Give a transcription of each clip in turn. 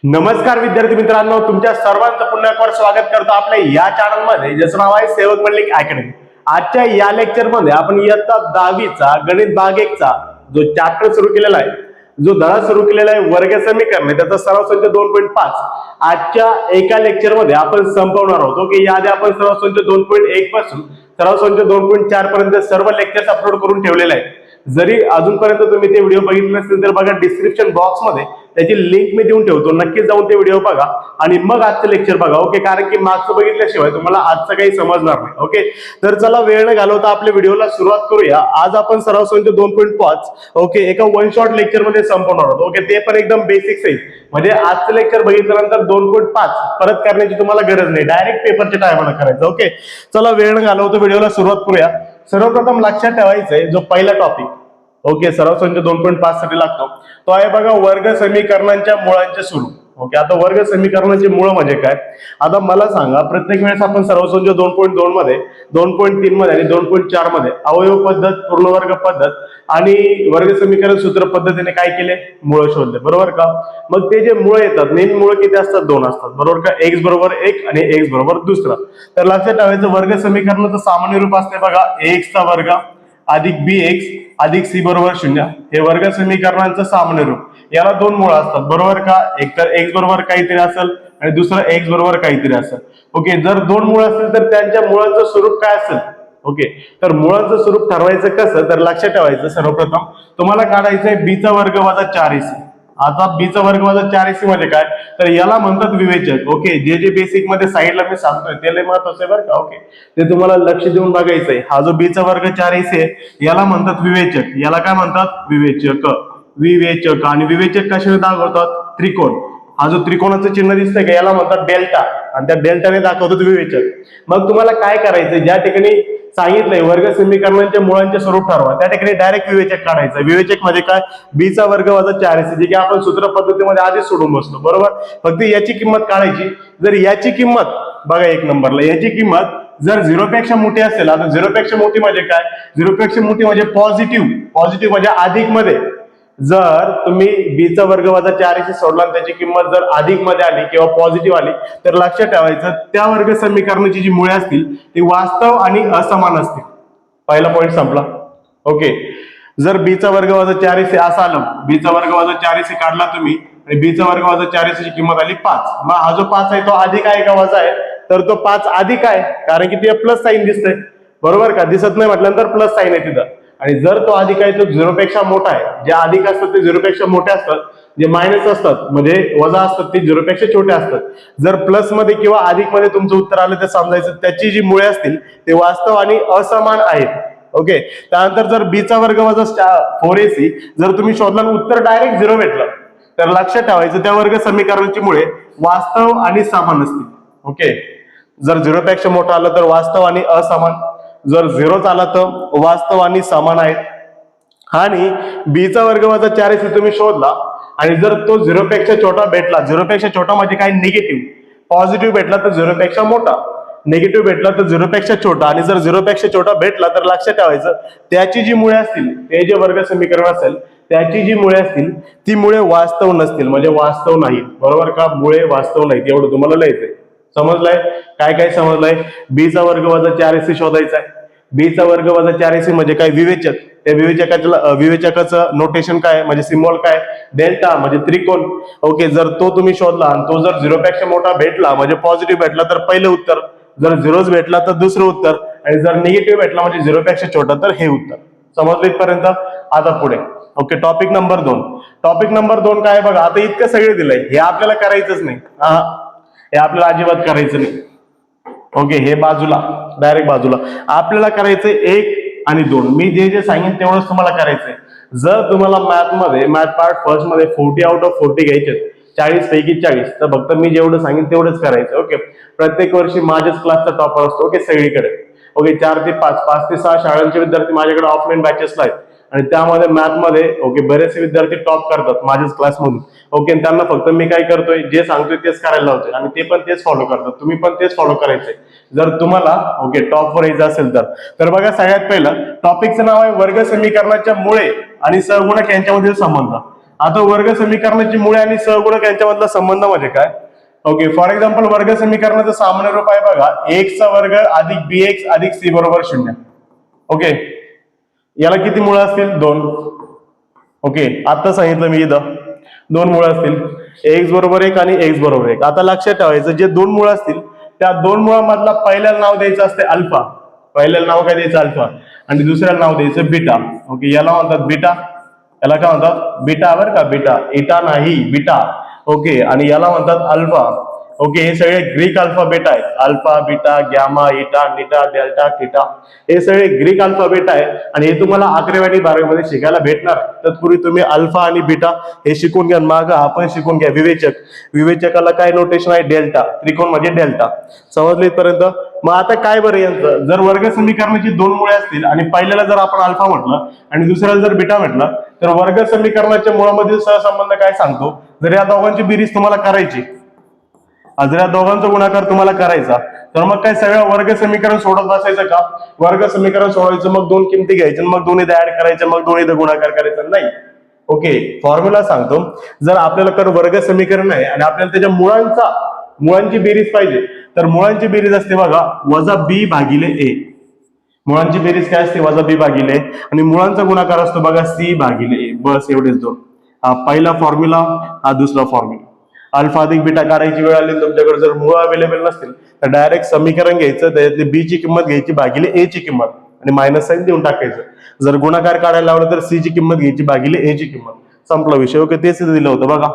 नमस्कार विद्यार्थी मित्रांनो, तुमच्या सर्वांचं पुन्हा एकदा स्वागत करतो आपल्या या चॅनल मध्ये, ज्याचं नाव आहे सेवक मल्लिक अकॅडमी। आजच्या या लेक्चर मध्ये आपण इयत्ता 10वी चा गणित भाग 1 चा जो चॅप्टर सुरू केलेला आहे, जो धडा सुरू केलेला आहे वर्ग समीकरणे, त्याचा सराव संच 2.5 आजच्या एका लेक्चर मध्ये आपण संपवणार आहोत। ओके, याआधी आपण सराव संच 2.1 पासून सराव संच 2.4 पर्यंत सर्व लेक्चर्स अपलोड करून ठेवलेले आहेत। जरी अजूनपर्यंत तुम्ही ते व्हिडिओ बघितले नसतील तर बघा, डिस्क्रिप्शन बॉक्स मध्ये त्याची लिंक मी देऊन ठेवतो, नक्की जाऊन ते व्हिडिओ बघा आणि मग आजचं लेक्चर बघा। ओके, कारण की मागचं बघितल्याशिवाय तुम्हाला आजचं काही समजणार नाही। ओके, तर चला वेळ न घालवता आपल्या व्हिडिओला सुरुवात करूया। आज आपण सराव संच 2.5 ओके एका वन शॉट लेक्चर मध्ये संपवणार आहोत। ओके, ते पण एकदम बेसिक आहे, म्हणजे आजचं लेक्चर बघितल्यानंतर 2.5 परत करण्याची तुम्हाला गरज नाही, डायरेक्ट पेपरच्या टायमाला करायचं। ओके, चला वेळ न घालवता व्हिडिओला सुरुवात करूया। सर्वप्रथम लक्षात ठेवायचं आहे, जो पहिला टॉपिक ओके सराव संच 2.5 साठी लागतो तो आहे बघा वर्ग समीकरणांच्या मुळांचे स्वरूप। ओके, आता वर्ग समीकरणाचे मूळ म्हणजे काय, आता मला सांगा, प्रत्येक वेळेस आपण सराव संच 2.2 मध्ये 2.3 मध्ये आणि 2.4 मध्ये अवयव पद्धत, पूर्णवर्ग पद्धत आणि वर्ग समीकरण सूत्र पद्धतीने काय केले, मूळ शोधले, बरोबर का। मग ते जे मूळ येतात, मेन मूळ किती असतात, 2 असतात, बरोबर का। x बरोबर 1 आणि x बरोबर दुसरा। तर लक्षात ठेवायचं, वर्ग समीकरणाचं सामान्य रूप असते बघा ax चा वर्ग अधिक bx अधिक c बरोबर 0, हे वर्ग समीकरणांचं सामान्य रूप। याला 2 मूळ असतात, बरोबर का। एक तर x बरोबर काहीतरी असेल आणि दुसरं x बरोबर काहीतरी असेल। ओके, जर 2 मूळ असतील तर त्यांच्या मुळांचं स्वरूप काय असेल। ओके, तर मुळांचं स्वरूप ठरवायचं कसं, तर लक्षात ठेवायचं, सर्वप्रथम तुम्हाला काढायचंय b चा वर्ग वजा 4ac। आता b चा वर्ग वजा 4ac म्हणजे काय, तर याला म्हणतात विवेचक। ओके, जे बेसिक मध्ये साईडला मी सांगतोय ते लय महत्त्वाचं आहे बरं का। ओके, ते तुम्हाला लक्ष देऊन बघायचंय। हा जो b चा वर्ग 4ac आहे याला म्हणतात विवेचक, याला काय म्हणतात, विवेचक। विवेचक आणि विवेचक कशाने दाखवतात, त्रिकोण। हा जो त्रिकोणाचं चिन्ह दिसतंय का, याला म्हणतात डेल्टा, आणि त्या डेल्टाने दाखवतात विवेचक। मग तुम्हाला काय करायचंय, ज्या ठिकाणी सांगितलंय वर्ग समीकरणांच्या मुळांचे स्वरूप ठरवा, त्या ठिकाणी डायरेक्ट विवेचक काढायचं। विवेचक म्हणजे काय, b चा वर्ग वजा 4ac, जे की आपण सूत्र पद्धतीमध्ये आधीच सोडून बसतो, बरोबर। फक्त याची किंमत काढायची। जर याची किंमत बघा 1 नंबरला, याची किंमत जर 0 पेक्षा मोठी असेल, आता 0 पेक्षा मोठी म्हणजे काय, 0 पेक्षा मोठी म्हणजे पॉझिटिव्ह, पॉझिटिव्ह म्हणजे अधिक मध्ये। जर तुम्ही b चा वर्ग वजा 4ac सोडला आणि त्याची किंमत जर अधिक मध्ये आली किंवा पॉझिटिव्ह आली, तर लक्षात ठेवायचं त्या वर्ग समीकरणाची जी मुळे असतील ती वास्तव आणि असमान असतील। पहिला पॉइंट संपला। ओके, जर b चा वर्ग वजा 4ac असं आलं, b चा वर्ग वजा 4ac काढला तुम्ही आणि b चा वर्ग वजा 4ac ची किंमत आली 5, मग हा जो 5 आहे तो अधिक आहे का वजा आहे, तर तो 5 अधिक आहे, कारण की ते प्लस साइन दिसतंय, बरोबर का। दिसत नाही म्हटल्यानंतर प्लस साइन आहे तिथं। आणि जर तो अधिक आहे तो 0 पेक्षा मोठा आहे, जे अधिक असतात ते 0 पेक्षा मोठे असतात, जे मायनस असतात म्हणजे वजा असतात ते 0 पेक्षा छोटे असतात। जर प्लस मध्ये किंवा अधिक मध्ये तुमचं उत्तर आलं तर समजायचं त्याची जी मुळे असतील ते वास्तव आणि असमान आहेत। ओके, त्यानंतर जर b चा वर्ग वजा 4ac जर तुम्ही शोधला आणि उत्तर डायरेक्ट 0 भेटलं, तर लक्षात ठेवायचं त्या वर्ग समीकरणाची मुळे वास्तव आणि समान असतील। ओके, जर 0 पेक्षा मोठं आलं तर वास्तव आणि असमान, जर 0 आला तर वास्तव आणि समान आहेत। आणि b चा वर्ग वजा 4ac तुम्ही शोधला आणि जर तो 0 पेक्षा छोटा भेटला, 0 पेक्षा छोटा म्हणजे काय, निगेटिव्ह। पॉझिटिव्ह भेटला तर 0 पेक्षा मोठा, निगेटिव्ह भेटला तर 0 पेक्षा छोटा, आणि जर 0 पेक्षा छोटा भेटला तर लक्षात ठेवायचं त्याची जी मुळे असतील, ते जे वर्ग समीकरण असेल त्याची जी मुळे असतील ती मुळे वास्तव नसतील, म्हणजे वास्तव नाही, बरोबर का। मुळे वास्तव नाहीत, एवढं तुम्हाला लिहायचंय। समजलंय, काय काय समजलंय। b चा वर्ग वजा 4ac शोधायचा आहे। b चा वर्ग वजा 4ac म्हणजे काय, विवेचक। त्या विवेचकाचं नोटेशन काय, म्हणजे सिम्बॉल काय, डेल्टा, म्हणजे त्रिकोण। ओके, जर तो तुम्ही शोधला आणि तो जर 0 पेक्षा मोठा भेटला म्हणजे पॉझिटिव्ह भेटला तर पहिलं उत्तर, जर 0 भेटला तर दुसरं उत्तर, आणि जर निगेटिव्ह भेटला म्हणजे 0 पेक्षा छोटा तर हे उत्तर। समजलं इथपर्यंत। आता पुढे okay, topic number 2। Topic number 2 काय बघा, आता इतकं सगळे दिलंय, हे आपल्याला करायचंच नाही, हे आपल्याला अजिबात करायचं नाही। ओके, हे बाजूला, डायरेक्ट बाजूला। आपल्याला करायचंय 1 आणि 2, मी जे जे सांगेन तेवढंच तुम्हाला करायचंय। जर तुम्हाला मॅथ मध्ये, मॅथ पार्ट फर्स्ट मध्ये 40 आउट ऑफ 40 घ्यायचे, 40 पैकी 40, तर फक्त मी जेवढं सांगेन तेवढंच करायचं। ओके, प्रत्येक वर्षी माझ्याच क्लासचा टॉपर असतो, ओके, सगळीकडे। ओके, 4 ते 5, 5 ते 6 शाळांचे विद्यार्थी माझ्याकडे ऑफलाईन बॅचेसला आहेत, आणि त्यामध्ये मॅथ मध्ये ओके बरेचसे विद्यार्थी टॉप करतात माझ्याच क्लासमधून। ओके, त्यांना फक्त मी काय करतोय, जे सांगतोय तेच करायला लावतोय, आणि ते पण तेच फॉलो करतात, तुम्ही पण तेच फॉलो करायचंय जर तुम्हाला ओके टॉप वर यायचं असेल तर। बघा, सगळ्यात पहिलं टॉपिकचं नाव आहे वर्ग समीकरणाच्या मुळे आणि सहगुणक यांच्यामधील संबंध। आता वर्ग समीकरणाची मुळे आणि सहगुणक यांच्यामधला संबंध म्हणजे काय? ओके, फॉर एक्झाम्पल वर्ग समीकरणाचं सामान्य रूप आहे बघा एक्स चा वर्ग अधिक बी एक्स अधिक सी बरोबर 0. ओके, याला किती मुळे असतील? 2. ओके, आता सांगितलं मी इथं 2 मुळे असतील, एक्स बरोबर 1 आणि एक्स बरोबर 1. आता लक्षात ठेवायचं जे 2 मुळे असतील त्या 2 मुळांमधला पहिल्याला नाव द्यायचं असते अल्फा, पहिल्याला नाव काय द्यायचं अल्फा, आणि दुसऱ्याला नाव द्यायचं बीटा. ओके, याला म्हणतात बीटा, याला काय म्हणतात? बीटा, बरं का, बीटा, इटा नाही, बीटा. ओके, आणि याला म्हणतात अल्फा. ओके, हे सगळे ग्रीक अल्फाबेट आहेत, अल्फा, बीटा, गॅमा, इटा, निटा, डेल्टा, थिटा, हे सगळे ग्रीक अल्फाबेट आहे आणि हे तुम्हाला 11वी आणि 12वी मध्ये शिकायला भेटणार. तत्पूर्वी तुम्ही अल्फा आणि बीटा हे शिकून घ्या. मागं आपण शिकून घ्या विवेचक, विवेचकाला काय नोटेशन आहे? डेल्टा, त्रिकोण म्हणजे डेल्टा. समजले इथपर्यंत? मग आता काय बरं यांचं, जर वर्ग समीकरणाची 2 मुळे असतील आणि पहिल्याला जर आपण अल्फा म्हटलं आणि दुसऱ्याला जर बीटा म्हटलं तर वर्ग समीकरणाच्या मुळामधील सहसंबंध काय सांगतो? जर या दोघांची बेरीज तुम्हाला करायची, जर या दोघांचा गुणाकार तुम्हाला करायचा तर मग काय सगळं वर्ग समीकरण सोडत बसायचं का? वर्ग समीकरण सोडवायचं, मग 2 किमती घ्यायच्या, मग दोन्ही ऍड करायच्या, मग दोन्ही गुणाकार करायचा नाही. ओके, फॉर्म्युला सांगतो. जर आपल्याला वर्ग समीकरण आहे आणि आपल्याला त्याच्या मुळांची बेरीज पाहिजे तर मुळांची बेरीज असते बघा वजा बी भागिले ए. मुळांची बेरीज काय असते? वजा बी भागिले ए. आणि मुळांचा गुणाकार असतो बघा सी भागिले ए. बस एवढेच 2. हा पहिला फॉर्म्युला, हा दुसरा फॉर्म्युला. अल्फा अधिक बीटा काढायची वेळ आली तुमच्याकडे जर मुळ अवेलेबल नसतील तर डायरेक्ट समीकरण घ्यायचं, त्यातली बी ची किंमत घ्यायची भागिले ए ची किंमत आणि मायनस साइन देऊन टाकायचं. जर गुणाकार काढायला लावलं तर सी ची किंमत घ्यायची भागिले ए ची किंमत. संपला विषय. ओके, तेच दिलं होतं बघा,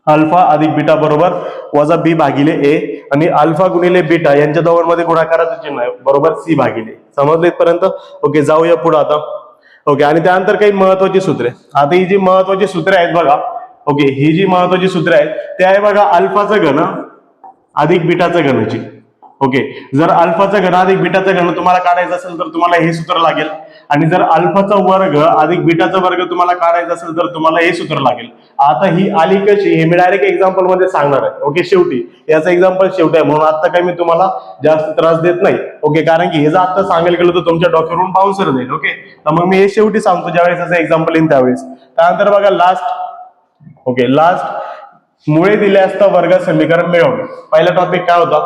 अल्फा अधिक बीटा बरोबर वजा बी भागिले ए आणि अल्फा गुणिले बीटा यांच्या दोघांमध्ये गुणाकाराचं चिन्ह आहे बरोबर सी भागिले. समजलं इथपर्यंत? ओके, जाऊया पुढे आता. ओके, आणि त्यानंतर काही महत्वाची सूत्रे. आता ही जी महत्वाची सूत्रे आहेत बघा, ओके, ही जी महत्वाची सूत्रे आहेत ते आहे बघा अल्फाचा घन अधिक बीटाचा घनची. ओके, जर अल्फाचा घन अधिक बीटाचा घन तुम्हाला काढायचं असेल तर तुम्हाला हे सूत्र लागेल, आणि जर अल्फाचा वर्ग अधिक बीटाचा वर्ग तुम्हाला काढायचा असेल तर तुम्हाला हे सूत्र लागेल. आता ही आली कशी हे मी डायरेक्ट एक्झाम्पल मध्ये सांगणार आहे. ओके, शेवटी याचा एक्झाम्पल शेवटी आहे म्हणून आता काही मी तुम्हाला जास्त त्रास देत नाही. ओके, कारण की हे जर आता सांगायला गेलो तर तुमच्या डोक्यावरून बाउन्सर जाईल. ओके, तर मग मी हे शेवटी सांगतो ज्यावेळेस असं एक्झाम्पल येईल त्यावेळेस. त्यानंतर बघा लास्ट. ओके, लास्ट मुळे दिले असता वर्ग समीकरण मिळवणे. पहिला टॉपिक काय होता?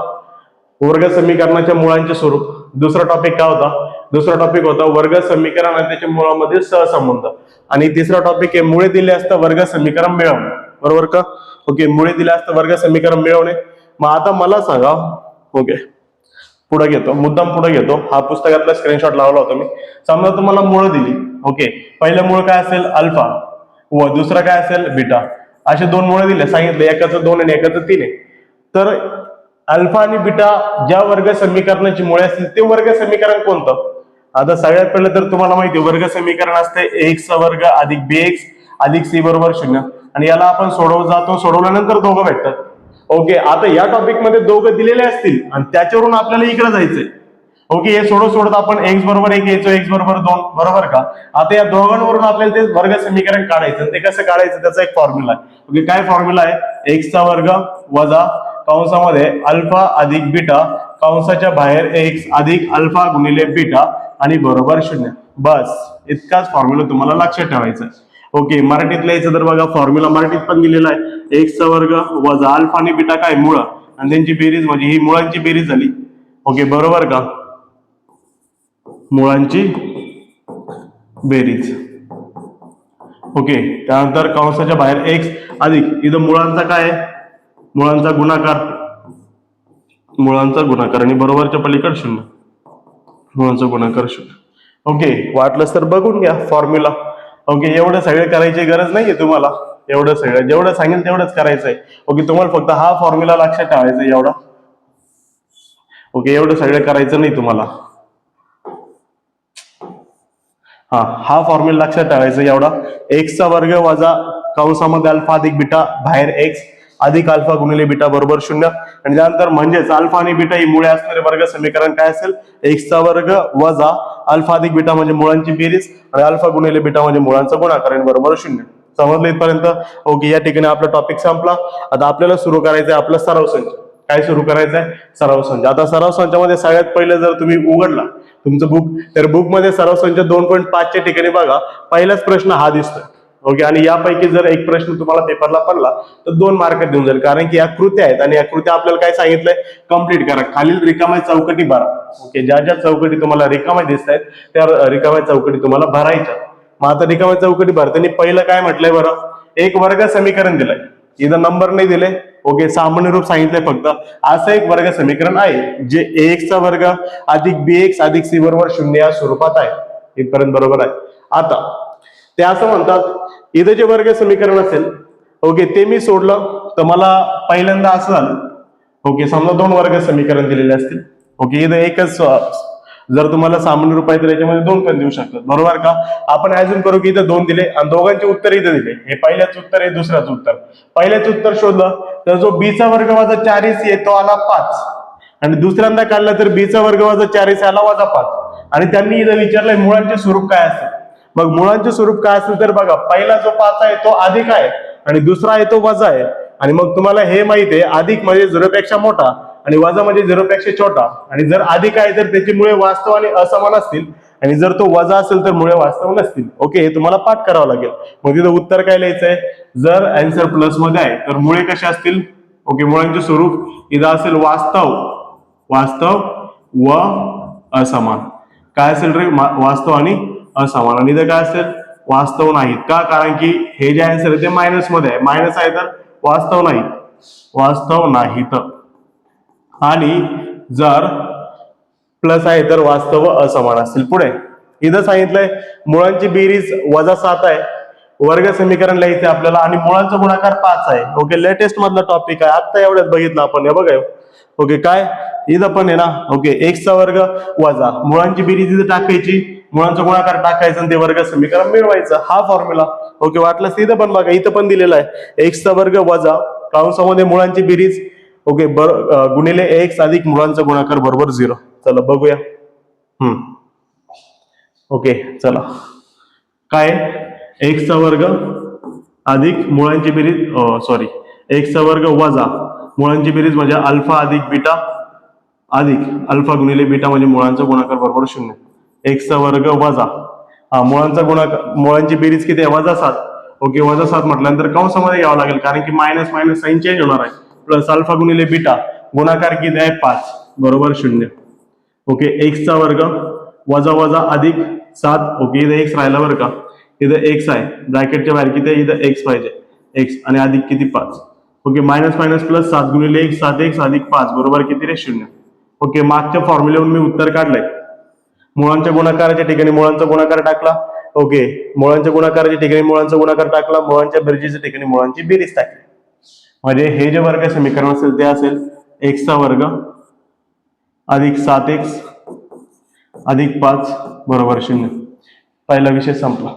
वर्ग समीकरणाच्या मुळांचे स्वरूप. दुसरा टॉपिक काय होता? दुसरा टॉपिक होता वर्ग समीकरण आणि त्याच्या मुळामधील सहसंबंध. आणि तिसरा टॉपिक आहे मुळे दिले असता वर्ग समीकरण मिळवणे. बरोबर का? ओके, मुळे दिले असता वर्ग समीकरण मिळवणे. मग आता मला सांगा, ओके पुढे घेतो, मुद्दाम पुढे घेतो, हा पुस्तकातला स्क्रीनशॉट लावला होता मी. समजा तुम्हाला मुळ दिली. ओके, पहिलं मूळ काय असेल? अल्फा, व दुसरा काय असेल? बीटा. असे 2 मुळे दिले, सांगितले एकाचं 2 आणि एकाचं 3 आहे. तर अल्फा आणि बीटा ज्या वर्ग समीकरणाची मुळे असतील ते वर्ग समीकरण कोणतं? आता सगळ्यात पहिलं तर तुम्हाला माहिती आहे वर्ग समीकरण असते एक्स चा वर्ग अधिक बी एक्स अधिक सी बरोबर 0. आणि याला आपण सोडवल्यानंतर दोघं भेटतात. ओके, आता या टॉपिक मध्ये दोघं दिलेले असतील आणि त्याच्यावरून आपल्याला इकडे जायचंय. ओके, हे सोडत आपण एक्स बरोबर 1 घ्यायचो, एक्स बरोबर 2, बरोबर का? आता या दोघांवरून आपल्याला ते वर्ग समीकरण काढायचं. ते कसं काढायचं त्याचा एक फॉर्म्युला आहे. ओके, काय फॉर्म्युला आहे? एक्सचा वर्ग वजा कंसामध्ये अल्फा अधिक बीटा कंसाच्या बाहेर एक्स अधिक अल्फा गुणिले बीटा आणि बरोबर 0. बस इतकाच फॉर्म्युला तुम्हाला लक्षात ठेवायचा आहे. ओके, मराठीत लिहायचं तर बघा फॉर्म्युला मराठीत पण दिलेला आहे. एक्सचा वर्ग वजा अल्फा आणि बीटा काय? मुळ, आणि त्यांची बेरीज म्हणजे ही मुळांची बेरीज झाली. ओके, बरोबर का? मुळांची बेरीज. ओके, त्यानंतर कंसाच्या बाहेर एक्स अधिक इथं मुळांचा काय आहे? मुळांचा गुणाकार आणि बरोबरच्या पलीकडे 0. मुळांचा गुणाकार 0. ओके, वाटलंच तर बघून घ्या फॉर्म्युला. ओके, एवढं सगळं करायची गरज नाहीये तुम्हाला. एवढं सगळं जेवढं सांगेल तेवढंच करायचंय. ओके, तुम्हाला फक्त हा फॉर्म्युला लक्षात ठेवायचा एवढा. ओके, एवढं सगळं करायचं नाही तुम्हाला. हा फॉर्म्युला लक्षात ठेवायचा एवढा. एक्सचा वर्ग वजा कंसामध्ये अल्फा अधिक बीटा बाहेर एक्स अधिक अल्फा गुणिले बीटा बरोबर 0. आणि त्यानंतर म्हणजेच अल्फा आणि बीटा ही मुळे असणारे वर्ग समीकरण काय असेल? एक्सचा वर्ग वजा अल्फा अधिक बीटा म्हणजे मुळांची बेरीज आणि अल्फा गुणिले बीटा म्हणजे मुळांचा गुणाकार आणि बरोबर 0. समजलं इथपर्यंत? ओके, या ठिकाणी आपला टॉपिक संपला. आता आपल्याला सुरू करायचंय आपला सराव संच. काय सुरू करायचंय? सराव संच. आता सराव संचामध्ये सगळ्यात पहिले जर तुम्ही उघडला तुमचं बुक तर बुक मध्ये सराव संच 2.5 च्या ठिकाणी बघा पहिलाच प्रश्न हा दिसतोय. ओके, आणि यापैकी जर एक प्रश्न तुम्हाला पेपरला पडला तर 2 मार्क देऊन जाईल, कारण की या कृत्या आहेत आणि या कृत्या आपल्याला काय सांगितलंय, कम्प्लीट करा, खालील रिकाम्या चौकटी भरा. ओके, ज्या ज्या चौकटी तुम्हाला रिकाम्या दिसत आहेत त्या रिकाम्या चौकटी तुम्हाला भरायच्या. मग आता रिकाम्या चौकटी भरताना पहिलं काय म्हटलंय बरं, एक वर्ग समीकरण दिलंय, इथं नंबर नाही दिले. ओके, सामान्य रूप सांगितलंय फक्त. असं एक वर्ग समीकरण आहे जे ax चा वर्ग अधिक bx अधिक c बरोबर 0 या स्वरूपात आहे. इथपर्यंत बरोबर आहे. आता ते असं म्हणतात इथं जे वर्ग समीकरण असेल, ओके, ते मी सोडलं तर मला पहिल्यांदा असं झालं. ओके, समजा 2 वर्ग समीकरण दिलेले असतील. ओके, इथं एकच, जर तुम्हाला सामान्य रूप आहे तर याच्यामध्ये 2 पण देऊ शकतात, बरोबर का. आपण अजून करू की इथं 2 दिले आणि दोघांचे उत्तर इथं दिले. हे पहिल्याच उत्तर आहे, दुसऱ्याच उत्तर. पहिल्याच उत्तर शोधलं तर जो b चा वर्ग वजा 4ac आहे तो आला 5, आणि दुसऱ्यांदा काढला तर b चा वर्ग वजा 4ac आला वजा 5. आणि त्यांनी इथं विचारलंय मुळांचे स्वरूप काय असेल. मग मुळांचे स्वरूप काय असेल तर बघा, पहिला जो 5 आहे तो अधिक आहे आणि दुसरा आहे तो वजा आहे. आणि मग तुम्हाला हे माहिती आहे अधिक म्हणजे 0 पेक्षा मोठा आणि वजा म्हणजे 0 पेक्षा छोटा. आणि जर अधिक आहे तर त्याची मुळे वास्तव आणि असमान असतील, आणि जर तो वजा असेल तर मुळे वास्तव नसतील. ओके, हे तुम्हाला पाठ करावं लागेल. मग तिथं उत्तर काय लिहायचंय, जर आन्सर प्लस मध्ये आहे तर मुळे कसे असतील. ओके, मुळांचे स्वरूप इथं असेल वास्तव, वास्तव व असमान. काय असेल रे, वास्तव आणि असमान. आणि इथं काय असेल, वास्तव नाहीत. का, कारण की हे जे आन्सर आहे ते मायनस मध्ये आहे, मायनस आहे तर वास्तव नाहीत, वास्तव नाहीत. आणि जर प्लस आहे तर वास्तव असमान असतील. पुढे इथं सांगितलंय मुळांची बेरीज वजा 7 आहे, वर्ग समीकरण लिहायचं आपल्याला, आणि मुळांचा गुणाकार 5 आहे. ओके, लेटेस्ट मधला टॉपिक आहे, आता एवढ्यात बघितलं आपण. हे बघा, ओके, काय इथं पण आहे ना. ओके, x चा वर्ग वजा मुळांची बेरीज इथं टाकायची, मुळांचा गुणाकार टाकायचा आणि ते वर्ग समीकरण मिळवायचं, हा फॉर्म्युला. ओके, वाटलं इथं पण बघा, इथं पण दिलेला आहे x चा वर्ग वजा कंसामध्ये मुळांची बेरीज, ओके, गुणिले x अधिक मुळांचा गुणाकार बरोबर 0. चला बघूया. ओके, चला काय, x चा वर्ग अधिक मुळांची बेरीज, सॉरी, x चा वर्ग वजा मुळांची बेरीज म्हणजे अल्फा अधिक बीटा अधिक अल्फा गुणिले बीटा म्हणजे मुळांचा गुणाकार बरोबर 0. x चा वर्ग वजा मुळांचा गुणाकार, मुळांची बेरीज किती आहे, वजा 7. ओके, वजा 7 म्हटल्यानंतर कंसामध्ये घ्यावं लागेल, कारण की मायनस मायनस साइन चेंज होणार आहे. प्लस अल्फा गुणिले बीटा गुणाकार किती आहे 5 बरोबर 0. ओके, x चा वर्ग वजा वजा अधिक 7. ओके, इथं x राहिला बरं का, इथं x आहे, ब्रॅकेटच्या बाहेर किती आहे, इथं x पाहिजे, x आणि अधिक किती 5. ओके, मायनस मायनस प्लस 7 गुणिले 1 7x अधिक 5 बरोबर किती रे 0. ओके, मागच्या फॉर्म्युलेवरून मी उत्तर काढलंय. मुळांच्या गुणाकाराच्या ठिकाणी मुळांचा गुणाकार टाकला. ओके, मुळांच्या गुणाकाराच्या ठिकाणी मुळांचा गुणाकार टाकला, मुळांच्या बेरजेच्या ठिकाणी मुळांची बेरीज टाकली. म्हणजे हे जे वर्ग समीकरण असेल ते असेल x चा वर्ग अधिक 7x अधिक 5 बरोबर 0. पहिला विषय संपला,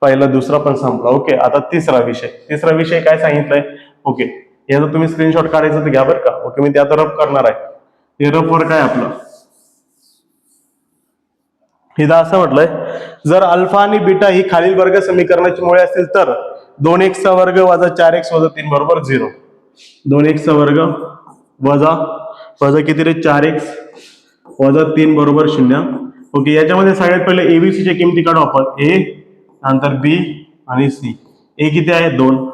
पहिला दुसरा पण संपला. ओके, आता तिसरा विषय. तिसरा विषय काय सांगितलंय. ओके, याचा तुम्ही स्क्रीनशॉट काढायचं तर घ्या बरं का. ओके, मी ते आता रफ करणार आहे. ते रफ वर काय आपलं इथं असं म्हटलंय, जर अल्फा आणि बीटा ही खालील वर्ग समीकरणाची मुळे असतील तर 2x चा वर्ग वजा 4x वजा 3 बरोबर 0. 2x चा वर्ग वजा वजा किती रे 4x वजा 3 बरोबर 0. ओके, याच्यामध्ये सगळ्यात पहिले एबीसी च्या किमती काढू आपण. ए नंतर बी आणि सी. ए किती आहे 2,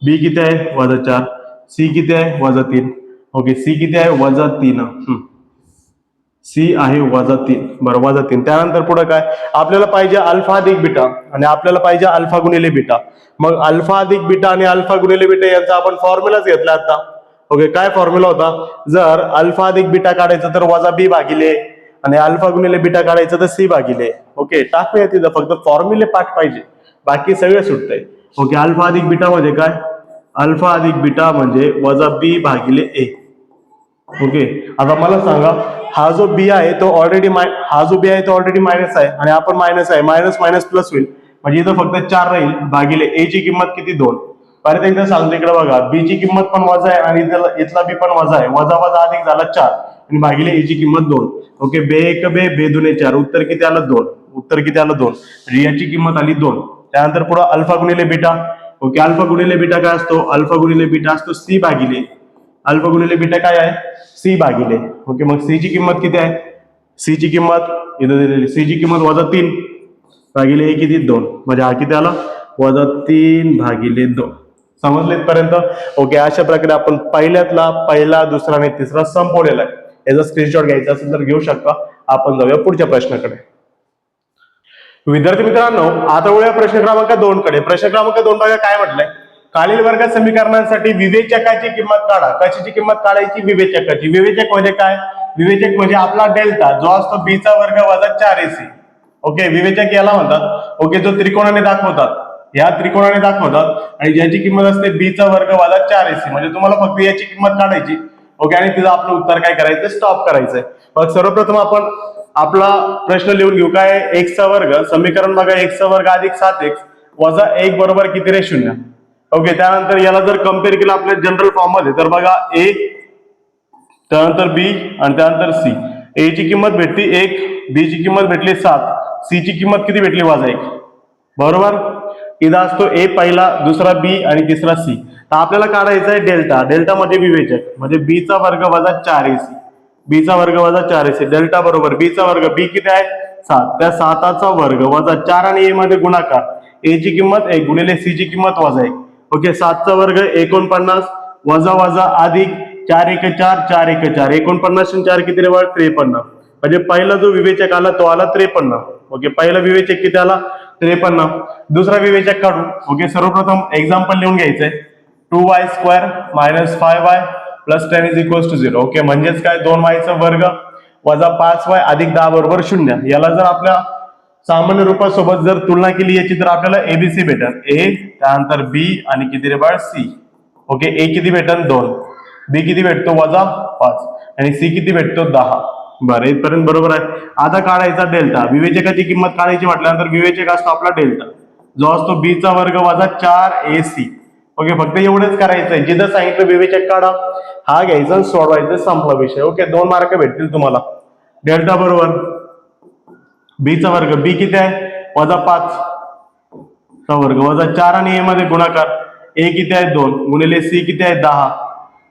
बी किती आहे वजा 4, सी किती आहे वजा 3. ओके, सी किती आहे वजा 3, सी आहे वजा 3, बरं वजा 3. त्यानंतर पुढे काय आपल्याला पाहिजे, अल्फा अधिक बीटा, आणि आपल्याला पाहिजे अल्फा गुणिले बीटा. मग अल्फा अधिक बीटा आणि अल्फा गुणिले बीटा यांचा आपण फॉर्म्युलाच घेतला आता. ओके, काय फॉर्म्युला होता, जर अल्फा अधिक बीटा काढायचं तर वजा बी भागिले, आणि अल्फा गुणिले बीटा काढायचं तर सी भागिले. ओके, टाकूया तिथं, फक्त फॉर्म्युले पाठ पाहिजे, बाकी सगळे सुटतंय. ओके, अल्फा अधिक बीटा म्हणजे काय, अल्फा अधिक बीटा म्हणजे वजा बी भागिले ए. ओके, आता मला सांगा, हा जो बी आहे तो ऑलरेडी मायनस आहे आणि आपण मायनस आहे, मायनस मायनस प्लस होईल, म्हणजे इथं फक्त 4 राहील भागिले ए ची किंमत किती 2. परत एकदा सांगतो, इकडे बघा, बी ची किंमत पण वजा आहे आणि इथला बी पण वजा आहे, वजा वजा अधिक झाला 4 आणि भागिले ए ची किंमत 2. ओके, बे 1 बे, बे 2 4, उत्तर किती आलं 2, उत्तर किती आलं 2, म्हणजे याची किंमत आली 2. त्यानंतर पुढे अल्फा गुणिले बीटा. ओके, अल्फा गुणिले बीटा काय असतो, अल्फा गुणिले बीटा असतो सी भागिले, अल्फा गुणिले बीटा काय आहे सी भागिले. ओके, मग सी ची किंमत किती आहे, सी ची किंमत इथं दिलेली, सी ची किंमत वजा 3 भागिले ए किती 2, म्हणजे हा किती आला वजा 3/2. समजले इथपर्यंत? ओके, अशा प्रकारे आपण पहिल्यातला पहिला, दुसरा आणि तिसरा संपवलेला आहे. याचा स्क्रीनशॉट घ्यायचा असेल तर घेऊ शकता. आपण जाऊया पुढच्या प्रश्नाकडे. विद्यार्थी मित्रांनो, आता वळूया प्रश्न क्रमांक 2 कडे. प्रश्न क्रमांक 2 बघा काय म्हटलंय. खालील वर्ग समीकरणांसाठी विवेचकाची किंमत काढा. कशाची किंमत काढायची? विवेचकाची. विवेचक म्हणजे काय? विवेचक म्हणजे आपला डेल्टा जो असतो b चा वर्ग वजा 4ac. ओके, विवेचक याला म्हणतात. ओके, जो त्रिकोणाने दाखवतात, या त्रिकोणाने दाखवतात आणि ज्याची किंमत असते b चा वर्ग वजा 4ac. म्हणजे तुम्हाला फक्त याची किंमत काढायची. ओके, आणि तिचं आपलं उत्तर काय करायचं? स्टॉप करायचंय. मग सर्वप्रथम आपण आपला प्रश्न लिहून घेऊ. काय? x चा वर्ग. समीकरण बघा, x चा वर्ग अधिक 7x वजा 1 बरोबर किती रे? 0. ओके, त्यानंतर याला जर कम्पेअर केलं आपल्या जनरल फॉर्म मध्ये तर बघा a, त्यानंतर b आणि त्यानंतर c. a ची किंमत भेटली 1, b ची किंमत भेटली 7, c ची किंमत किती भेटली? वजा 1. बरोबर. इथं असतो a पहिला, दुसरा b आणि तिसरा c. तर आपल्याला काढायचा आहे डेल्टा. डेल्टा म्हणजे विवेचक, म्हणजे b चा वर्ग वजा 4ac. b चा वर्ग वजा 4ac. डेल्टा बरोबर b चा वर्ग. b किती आहे? 7. त्या 7चा वर्ग वजा 4 आणि a मध्ये गुणाकार. a ची किंमत 1 गुणिले c ची किंमत वजा 1. ओके, 7चा वर्ग 49 वजा वजा अधिक 4 1 4 4 1 4. 49 आणि 4 किती रे बाळ? 53. म्हणजे पहिला जो विवेचक आला तो आला 53. ओके, पहिला विवेचक किती आला? 53. दुसरा विवेचक काढू. ओके, सर्वप्रथम एक्झाम्पल लिहून घ्यायचंय. 2y² - 5y + 10 = 0. ओके, म्हणजेच काय? 2y चा वर्ग वजा 5y अधिक 10 बरोबर 0. याला जर आपल्या सामान्य रूपासोबत जर तुलना केली याची तर आपल्याला एबीसी भेटेल. ए, त्यानंतर बी आणि किती रे बाळ? सी. ओके, ए किती भेटेल? 2. बी किती भेटतो? वजा 5 आणि सी किती भेटतो? 10. बरं, इथपर्यंत बरोबर आहे. आता काढायचा डेल्टा. विवेचकाची किंमत काढायची म्हटल्यानंतर विवेचक असतो आपला डेल्टा, जो असतो b चा वर्ग वजा 4ac. ओके, फक्त एवढंच करायचंय. जिथं सांगितलं विवेचक काढा, हा घ्यायचा, सोडवायचं, संपला विषय. ओके, 2 मार्क भेटतील तुम्हाला. डेल्टा बरोबर b चा वर्ग. b किती आहे? वजा 5 चा वर्ग वजा 4 आणि a मध्ये गुणाकार. a किती आहे? 2 गुणिले c किती आहे? 10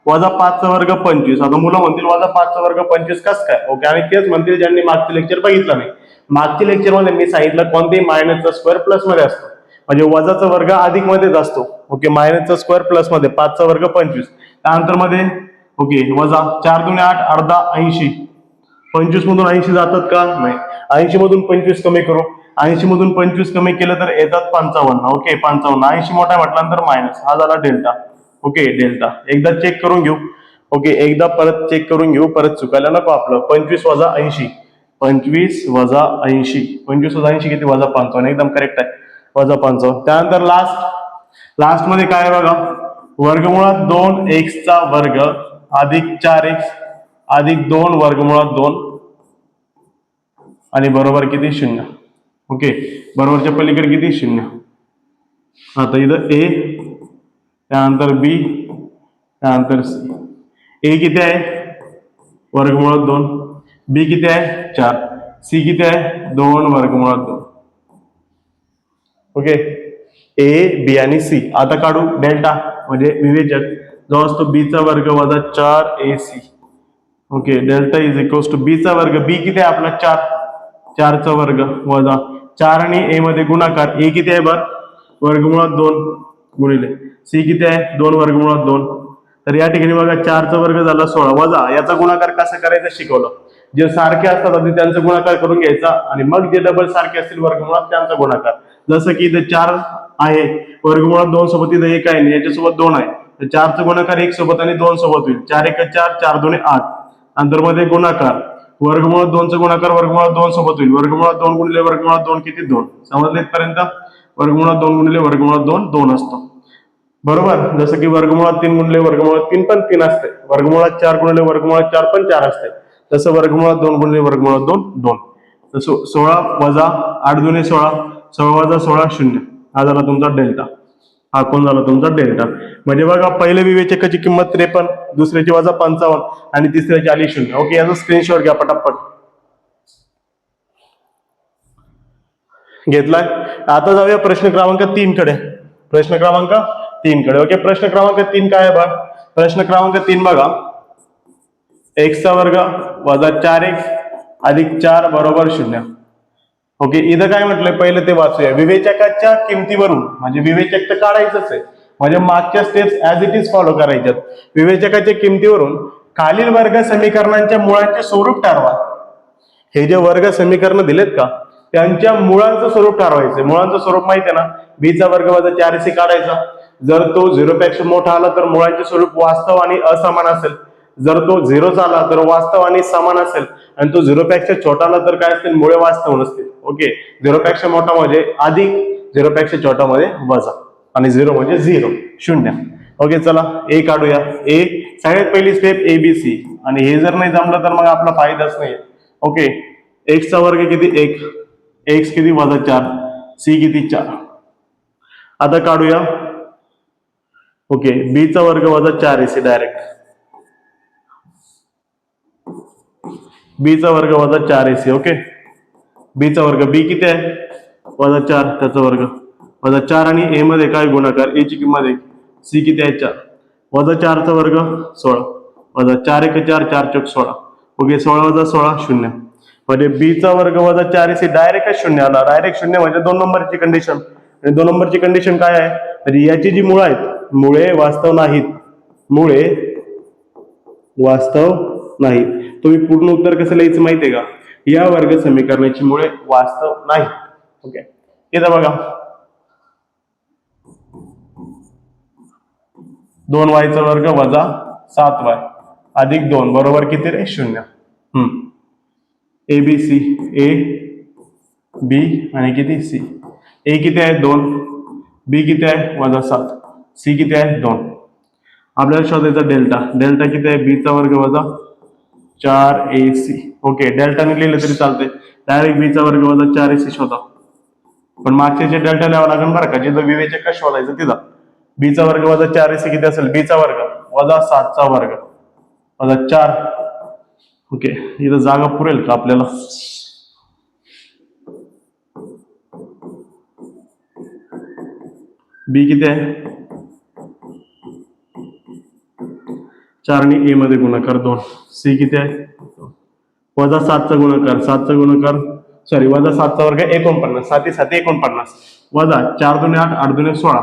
वजा 5 चा वर्ग 25. आता मुलं म्हणतील वजा 5 चा वर्ग 25 कस काय? ओके, आणि तेच म्हणतील ज्यांनी मागचे लेक्चर बघितलं नाही. मागच्या लेक्चर मध्ये मी सांगितलं कोणतेही मायनसचा स्क्वेअर प्लस मध्ये असतो, म्हणजे वजाचा वर्ग अधिक मध्येच असतो. ओके, मायनसचा स्क्वेअर प्लस मध्ये. 5 चा वर्ग 25. त्यानंतर मध्ये ओके वजा 4 दूने 8 अर्धा 80. 25 मधून 80 जातात का? नाही. 80 मधून 25 कमी करू. 80 मधून 25 कमी केलं तर येतात 55. ओके, 55. 80 मोठा म्हटल्यानंतर मायनस. हा झाला डेल्टा. ओके, डेल्टा एकदा चेक करून घेऊ. ओके, एकदा परत चेक करून घेऊ, परत चुकायला नको आपलं. 25 वजा 80. 25 वजा 80. 25 वजा 80 किती? वजा 55. एकदम करेक्ट आहे, वजा 55. त्यानंतर लास्ट मध्ये काय बघा, वर्गमुळात 2x चा वर्ग अधिक 4x अधिक 2 वर्गमुळात 2 आणि बरोबर किती? 0. ओके, बरोबरच्या पलीकडे किती? 0. आता इथं a, त्यानंतर b, त्यानंतर c. a किती आहे? वर्गमुळात 2. b किती आहे? 4. c किती आहे? 2 वर्गमुळात 2. ओके, a, b आणि c. आता काढू डेल्टा म्हणजे विवेचक, जो असतो b चा वर्ग वजा 4ac. Okay, delta is equals to b चा वर्ग. b किती आहे आपला? 4. 4 चा वर्ग वजा 4 आणि a मध्ये गुणाकार. a किती आहे बर? वर्गमुळात 2 गुणिले c किती आहे? 2 वर्गमुळात 2. तर या ठिकाणी बघा 4 चा वर्ग झाला 16 वजा याचा गुणाकार कसा करायचा शिकवलं. जे सारखे असतात आधी त्यांचा गुणाकार करून घ्यायचा आणि मग जे डबल सारखे असतील वर्गमुळात त्यांचा गुणाकार. जसं की इथे 4 आहे, वर्गमुळात 2 सोबत इथे 1 आहे, याच्यासोबत 2 आहे, तर 4 चा गुणाकार 1 सोबत आणि 2 सोबत होईल. 4 1 4, 4 2 8. नंतर मध्ये गुणाकार, वर्गमुळात 2 चा गुणाकार वर्गमुळात 2 सोबत होईल. वर्गमुळात 2 गुणिले वर्गमुळात 2 किती? 2. समजले इथपर्यंत? वर्गमुळात 2 गुणिले वर्गमुळात 2 2 असतो. बरोबर. जसं की वर्गमुळात 3 गुणिले वर्गमुळात 3 पण 3 असते. वर्गमुळात 4 गुणिले वर्गमुळात 4 पण 4 असते. तसं वर्गमुळात 2 गुणिले वर्गमुळात 2 2. तसं 16 वजा 8 दुने 16, 16 वजा 16 0. हा झाला तुमचा डेल्टा. हा कोण झाला तुमचा? डेल्टा. म्हणजे बघा, पहिल्या विवेचकाची किंमत 53, दुसऱ्याची वजा 55 आणि तिसऱ्याची आली 0. ओके, याचा स्क्रीनशॉट घ्या पटापट. घेतलाय. आता जाऊया प्रश्न क्रमांक 3 कडे. प्रश्न क्रमांक 3 कडे. ओके, प्रश्न क्रमांक 3 काय आहे बघ? प्रश्न क्रमांक 3 बघा, x चा वर्ग वजा 4x अधिक 4 बरोबर 0. ओके, इथं काय म्हटलंय पहिलं ते वाचूया. विवेचकाच्या किमतीवरून, म्हणजे विवेचक तर काढायचंच आहे, म्हणजे मागच्या steps as it is follow करायच्यात. विवेचकाच्या किमतीवरून खालील वर्ग समीकरणांच्या मुळांचे स्वरूप ठरवा. हे जे वर्ग समीकरण दिलेत का, त्यांच्या मुळांचं स्वरूप ठरवायचं. मुळांचं स्वरूप माहिती आहे ना, बीचा वर्ग वजा 4ac काढायचा. जर तो 0 पेक्षा मोठा आला तर मुळांचे स्वरूप वास्तव आणि असमान असेल. जर तो 0 झाला तर वास्तव आणि समान असेल, आणि तो 0 पेक्षा छोटा आला तर काय असतील, मुळे वास्तव नसतील. ओके, 0 पेक्षा मोठा म्हणजे अधिक, 0 पेक्षा छोटा मध्ये वजा, आणि 0 म्हणजे 0 शून्य. ओके, चला ए काढूया. ए सगळ्यात पहिली स्टेप ABC, आणि हे जर नाही जमलं तर मग आपला फायदाच नाही. ओके, x चा वर्ग किती 1, x किती वजा 4, c किती 4. आता काढूया. ओके, b चा वर्ग वजा 4ac डायरेक्ट, b चा वर्ग वजा 4ac. ओके, b चा वर्ग, b किती आहे वजा 4, त्याचा वर्ग वजा 4, आणि a मध्ये काय गुणाकार, a ची किंमत 1, c किती आहे 4, वजा 4 चा वर्ग 16, वजा 4 1 4, 4 चौक 16. ओके, 16 वजा 16 0, म्हणजे b चा वर्ग वजा 4ac डायरेक्ट शून्य आला. डायरेक्ट शून्य म्हणजे 2 नंबरची कंडिशन. आणि 2 नंबरची कंडिशन काय आहे, तर याची जी मुळे आहेत, मुळे वास्तव नाहीत, मुळे वास्तव नाहीत. तुम्ही पूर्ण उत्तर कसं लिहायचं माहितीये का, या वर्ग समीकरणाची मुळे वास्तव नाही. ओके, इथं बघा 2y चा वर्ग वजा 7y अधिक 2 बरोबर किती रे, 0. ABC, A B आणि किती C. A किती आहे 2, B किती आहे वजा 7, C किती आहे 2. आपल्याला शोधायचा डेल्टा. डेल्टा किती आहे, B चा वर्ग वजा 4ac. ओके, डेल्टाने लिहिलं तरी चालते, डायरेक्ट b चा वर्ग वजा 4ac शोधा. पण मागचे डेल्टा लिहावं लागेल बरं का, जिथं विवेचक का शोधायचं तिथं. b चा वर्ग वजा 4ac किती असेल, b चा वर्ग वजा 7 चा वर्ग वजा 4. ओके, इथं जागा पुरेल का आपल्याला. b किती आहे 4 आणि a मध्ये गुणाकार 2, c किती आहे वजा 7 चा गुणाकार, 7 चा गुणाकार सॉरी वजा 7 चा वर्ग 49, 7 7 49, वजा 4 2 8, 8 2 16,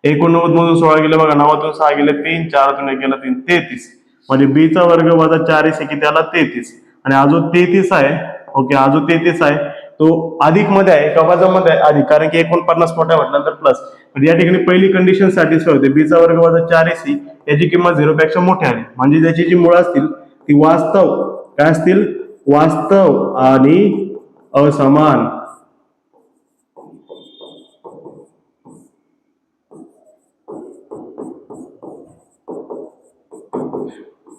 89 मधून 16 गेले बघा, 9 तून 6 गेले 3, 4 तून 1 गेला 3, 33. म्हणजे b चा वर्ग वजा 4ac किती आला 33, आणि अजून 33 आहे. ओके, अजून 33 आहे, तो अधिक मध्ये आहे का वजा मध्ये आहे, अधिक, कारण की 49 मोठा म्हटल्यानंतर प्लस. म्हणजे या ठिकाणी पहिली कंडिशन सॅटिस्फाय होते, b चा वर्ग वजा 4ac याची किंमत 0 पेक्षा मोठी आहे, म्हणजे त्याची जी मुळे असतील ती वास्तव काय असतील, वास्तव आणि असमान.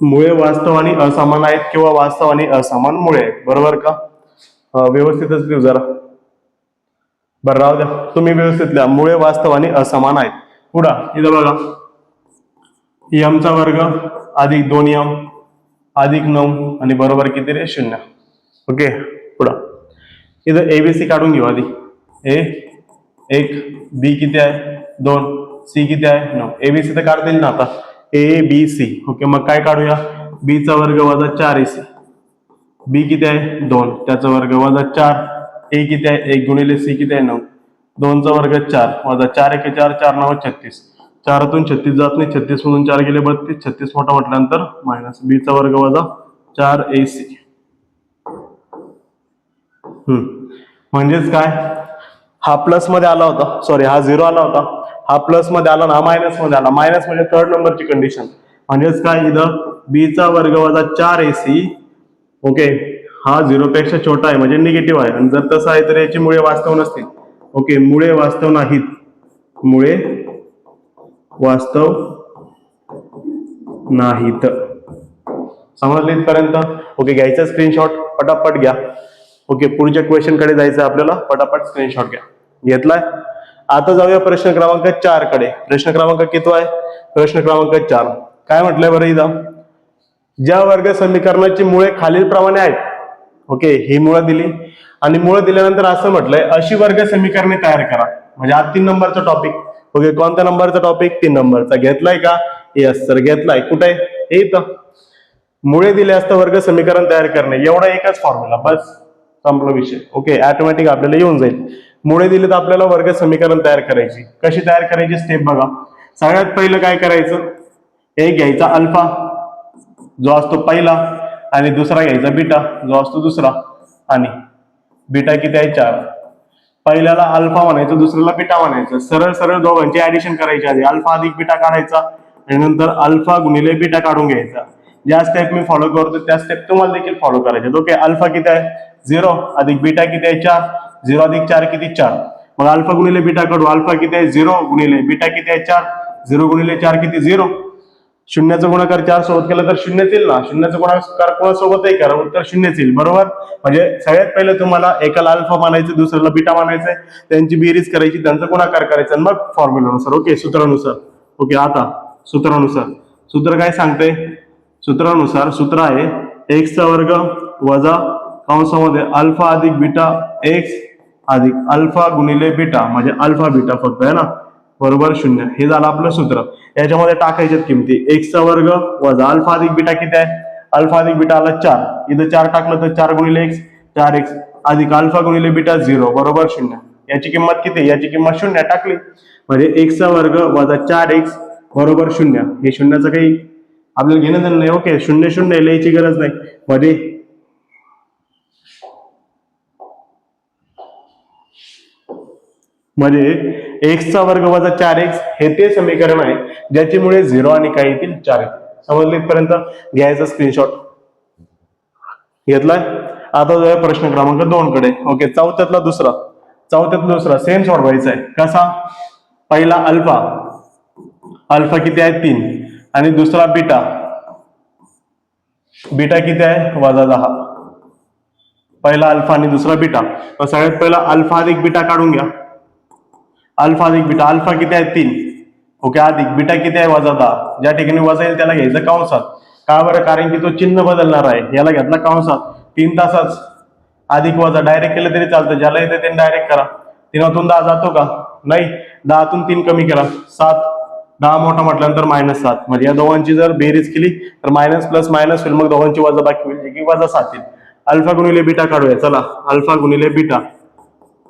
मुळे वास्तव आणि असमान आहेत, किंवा वास्तव आणि असमान मुळे आहेत, बरोबर का. व्यवस्थितच लिहू जरा, बरं राहू द्या, तुम्ही व्यवस्थित लिहा. मुळे वास्तव आणि असमान आहेत. पुढा इथं बघा, m चा वर्ग अधिक 2m अधिक 9 आणि बरोबर किती रे 0. ओके, पुढा इथं ABC काढून घेऊ आधी. A 1, B किती आहे 2, C किती आहे 9. ABC तर काढता येईल ना आता, ABC. ओके, मग काय काढूया, B चा वर्ग वजा 4ac, B किती आहे 2, त्याचा वर्ग वजा 4, A किती आहे 1 गुणिले C किती आहे 9, 2 चा वर्ग 4 वजा 4 1 4, 4 9 36, 4 तून 36 जात नाही, 36 मधून 4 गेले 32, 36 मोठा म्हटल्यानंतर मायनस, B चा वर्ग वजा 4ac. म्हणजेच काय, हा प्लस मध्ये आला होता, सॉरी हा 0 आला होता, हा प्लस मध्ये आला ना, हा मायनस मध्ये आला. मायनस म्हणजे 3rd नंबरची कंडिशन. म्हणजेच काय, इथं b चा वर्ग वजा 4ac. ओके, हा 0 पेक्षा छोटा आहे म्हणजे निगेटिव्ह आहे, आणि जर तसं आहे तर याची मुळे वास्तव नसतील. ओके, मुळे वास्तव नाहीत, मुळे वास्तव नाहीत. समजले इथपर्यंत. ओके, घ्यायचा स्क्रीनशॉट, पटापट घ्या. ओके, पुढच्या क्वेश्चन कडे जायचं आपल्याला, पटापट स्क्रीनशॉट घ्या. घेतलाय. आता जाऊया प्रश्न क्रमांक 4 कडे. प्रश्न क्रमांक किती आहे, प्रश्न क्रमांक 4. काय म्हटलंय बरं इथं, ज्या वर्ग समीकरणाची मुळे खालील प्रमाणे आहेत. ओके, ही मुळे दिली, आणि मुळे दिल्यानंतर असं म्हटलंय, अशी वर्ग समीकरणे तयार करा. म्हणजे हा 3 नंबरचा टॉपिक. ओके, कोणत्या नंबरचा टॉपिक, 3 नंबरचा. घेतलाय का, यस सर घेतलाय. कुठे, हे इथं. मुळे दिले असतं वर्ग समीकरण तयार करणे, एवढा एकच फॉर्म्युला बस. संपला विषय. ओके, ऑटोमॅटिक आपल्याला येऊन जाईल. मुळे दिले तर आपल्याला वर्ग समीकरण तयार करायची. कशी तयार करायची स्टेप बघा. सगळ्यात पहिलं काय करायचं, एक घ्यायचा अल्फा जो असतो पहिला आणि दुसरा घ्यायचा बीटा जो असतो दुसरा. आणि बीटा किती आहे 4. पहिल्याला अल्फा म्हणायचं, दुसऱ्याला बीटा म्हणायचं. सरळ सरळ दोघांची ऍडिशन करायची. आधी अल्फा अधिक बीटा काढायचा आणि नंतर अल्फा गुणिले बीटा काढून घ्यायचा. ज्या स्टेप मी फॉलो करतो त्या स्टेप तुम्हाला देखील फॉलो करायचे. ओके, अल्फा किती आहे 0 अधिक बीटा किती आहे 4. 0 अधिक 4 किती 4. मग अल्फा गुणिले बीटा काढू. अल्फा किती आहे 0 गुणिले बीटा किती आहे 4. 0 गुणिले 4 किती 0. शून्याचा गुणाकार 4 सोबत केला तर 0 येईल ना. शून्याचा गुणाकार कोणासोबतही करा उत्तर 0 येईल. बरोबर. म्हणजे सगळ्यात पहिले तुम्हाला एकाला अल्फा मानायचं, दुसऱ्याला बीटा मानायचंय, त्यांची बेरीज करायची, त्यांचा गुणाकार करायचा आणि मग फॉर्म्युलानुसार. ओके, सूत्रानुसार. ओके, आता सूत्रानुसार सूत्र काय सांगते. सूत्रानुसार सूत्र आहे एक्सचा वर्ग वजा कंसामध्ये अल्फा अधिक बीटा एक्स अधिक अल्फा गुणिले बीटा म्हणजे अल्फा बीटा फक्त आहे ना बरोबर 0. हे झालं आपलं सूत्र. याच्यामध्ये टाकायच्यात किमती. एक्सचा वर्ग वजा अल्फा अधिक बीटा किती आहे. अल्फा अधिक बीटा आला 4. इथं 4 टाकलं तर 4 गुणिले एक्स 4x अधिक अल्फा गुणिले बीटा 0 बरोबर 0. याची किंमत किती, याची किंमत 0 टाकली म्हणजे एक्सचा वर्ग वजा 4x बरोबर 0. हे शून्याचं काही आपल्याला घेणं देणं नाही. ओके, 0 0 लिहायची गरज नाही. म्हणजे एक्सचा वर्ग वजा 4x हे ते समीकरण आहे ज्याच्यामुळे 0 आणि काय येतील 4 येतील. समजले इथपर्यंत. घ्यायचा स्क्रीनशॉट घेतलाय. आता जाऊया प्रश्न क्रमांक 2 कडे. ओके, चौथ्यातला दुसरा सेम सोडवायचा आहे. कसा. पहिला अल्फा किती आहे 3 आणि दुसरा बीटा किती आहे वजा 10. पहिला अल्फा आणि दुसरा बीटा. तर सगळ्यात पहिला अल्फा अधिक बीटा काढून घ्या. अल्फा अधिक बीटा. अल्फा किती आहे 3. ओके, अधिक बीटा किती आहे वजा 10. ज्या ठिकाणी वजा येईल त्याला घ्यायचं कंसात. का बरं, कारण की तो चिन्ह बदलणार आहे. याला घेतला कंसात. 3 तासाच अधिक वजा डायरेक्ट केलं तरी चालतं. ज्याला येते त्यांनी डायरेक्ट करा. 3तून 10 जातो का, नाही. 10तून 3 कमी केला 7. 10 मोठा म्हटल्यानंतर -7. म्हणजे या दोघांची जर बेरीज केली तर मायनस प्लस मायनस होईल. मग दोघांची वजा बाकी होईल जे की वजा 7 येईल. अल्फा गुणिले बीटा काढूया. चला, अल्फा गुणिले बीटा.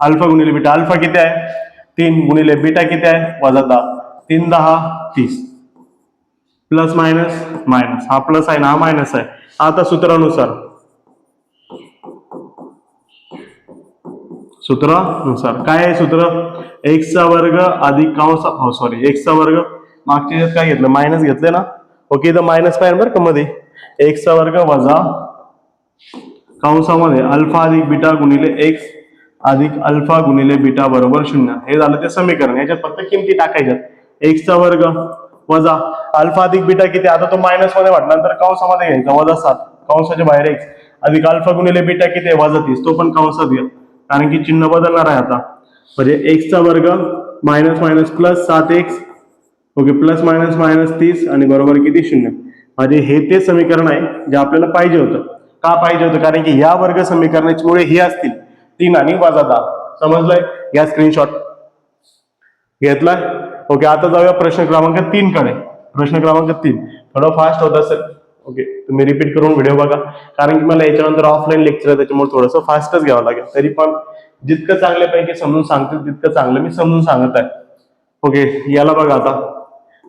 अल्फा किती आहे 3 गुणिले बीटा किती आहे वजा 10. 3 10 30 प्लस मायनस मायनस. हा प्लस आहे ना, हा मायनस आहे. आता सूत्रानुसार काय आहे सूत्र. एक्सचा वर्ग अधिक एक्सचा वर्ग मागच्या काय घेतलं मायनस घेतले ना. ओके, इथं मायनस पाहिजे बरं का मध्ये. एक्सचा वर्ग वजा कंसामध्ये अल्फा अधिक बीटा गुणिले एक्स अधिक अल्फा गुणिले बीटा बरोबर 0. हे झालं ते समीकरण. याच्यात फक्त किमती टाकायच्यात. एक्सचा वर्ग वजा अल्फा अधिक बीटा किती. आता तो मायनस मध्ये म्हटल्यानंतर कंसामध्ये घ्यायचा वजा 7 कंसाच्या बाहेर एक्स अधिक अल्फा गुणिले बीटा किती आहे वजा 30. तो पण कंसात घ्या कारण की चिन्ह बदलणार आहे आता. म्हणजे एक्सचा वर्ग minus minus plus 7x. Okay, plus minus minus 30 आणि बरोबर किती 0. म्हणजे हे ते समीकरण आहे जे आपल्याला पाहिजे होतं. का पाहिजे होतं, कारण की या वर्ग समीकरणाची मुळे हे असतील 3 आणि वजा 10. समजलंय. या स्क्रीनशॉट घेतलाय. ओके, आता जाऊया प्रश्न क्रमांक 3 कडे. प्रश्न क्रमांक 3 थोडं फास्ट होत असेल. ओके, तुम्ही रिपीट करून व्हिडिओ बघा कारण की मला याच्यानंतर ऑफलाईन लेक्चर आहे त्याच्यामुळे थोडंसं फास्टच घ्यावं लागेल. तरी पण जितकं चांगल्यापैकी समजून सांगतील तितकं चांगलं मी समजून सांगत आहे. ओके, याला बघा. आता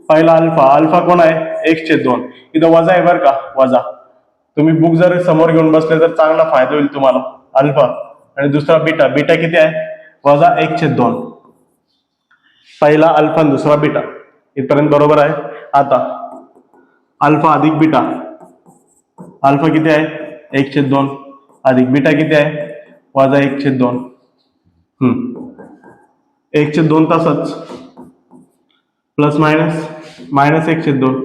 पहिला अल्फा कोण आहे x/2. इथं वजा आहे बरं का, वजा. तुम्ही बुक जर समोर घेऊन बसले तर चांगला फायदा होईल तुम्हाला. अल्फा आणि दुसरा बीटा किती आहे वजा 1/2. पहिला अल्फा दुसरा बीटा इथपर्यंत बरोबर आहे. आता अल्फा अधिक बीटा. अल्फा किती आहे 1/2 अधिक बीटा किती आहे वजा 1/2. 1/2 तासच प्लस मायनस 1/2.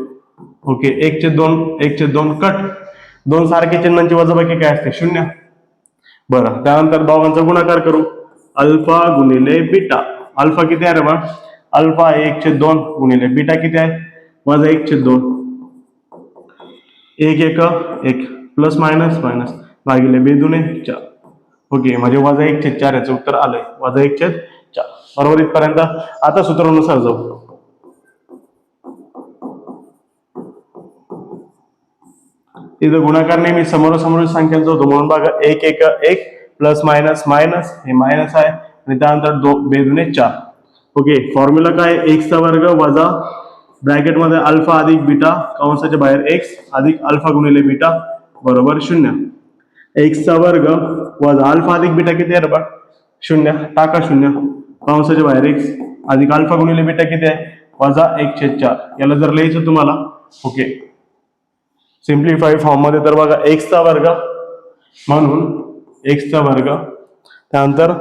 Okay, 1/2 cut. 2 सारखे चिन्हांची वजाबाकी काय असते 0. बरं, त्यानंतर दोघांचा गुणाकार करू. अल्फा गुणिले बीटा. अल्फा किती आहे रे बा. अल्फा 1/2 गुणिले बीटा किती आहे वजा 1/2. 1 प्लस मायनस मायनस भागिले 2 दुणे 4. ओके, म्हणजे वजा 1/4 याचं उत्तर आलंय वजा 1/4. बरोबर इथपर्यंत. आता सूत्रानुसार जाऊ. इथं गुणाकार नेहमी समोरासमोर संख्यांचा होतो म्हणून बघा 1 1 1 प्लस मायनस मायनस, हे मायनस आहे आणि त्यानंतर बेदुने 4. ओके, फॉर्म्युला काय, एक्सचा वर्ग वजा ब्रॅकेटमध्ये अल्फा अधिक बीटा कंसाच्या बाहेर एक्स अधिक अल्फा गुणिले बीटा बरोबर 0. एक्सचा वर्ग वजा अल्फा अधिक बीटा किती आहे बघ, 0, टाका 0 कंसाच्या बाहेर एक्स अधिक अल्फा गुणिले बीटा किती आहे, वजा 1/4. याला जर लिहायचं तुम्हाला, ओके, सिम्प्लिफाईड फॉर्म मध्ये तर बघा एक्सचा वर्ग म्हणून एक्सचा वर्ग, त्यानंतर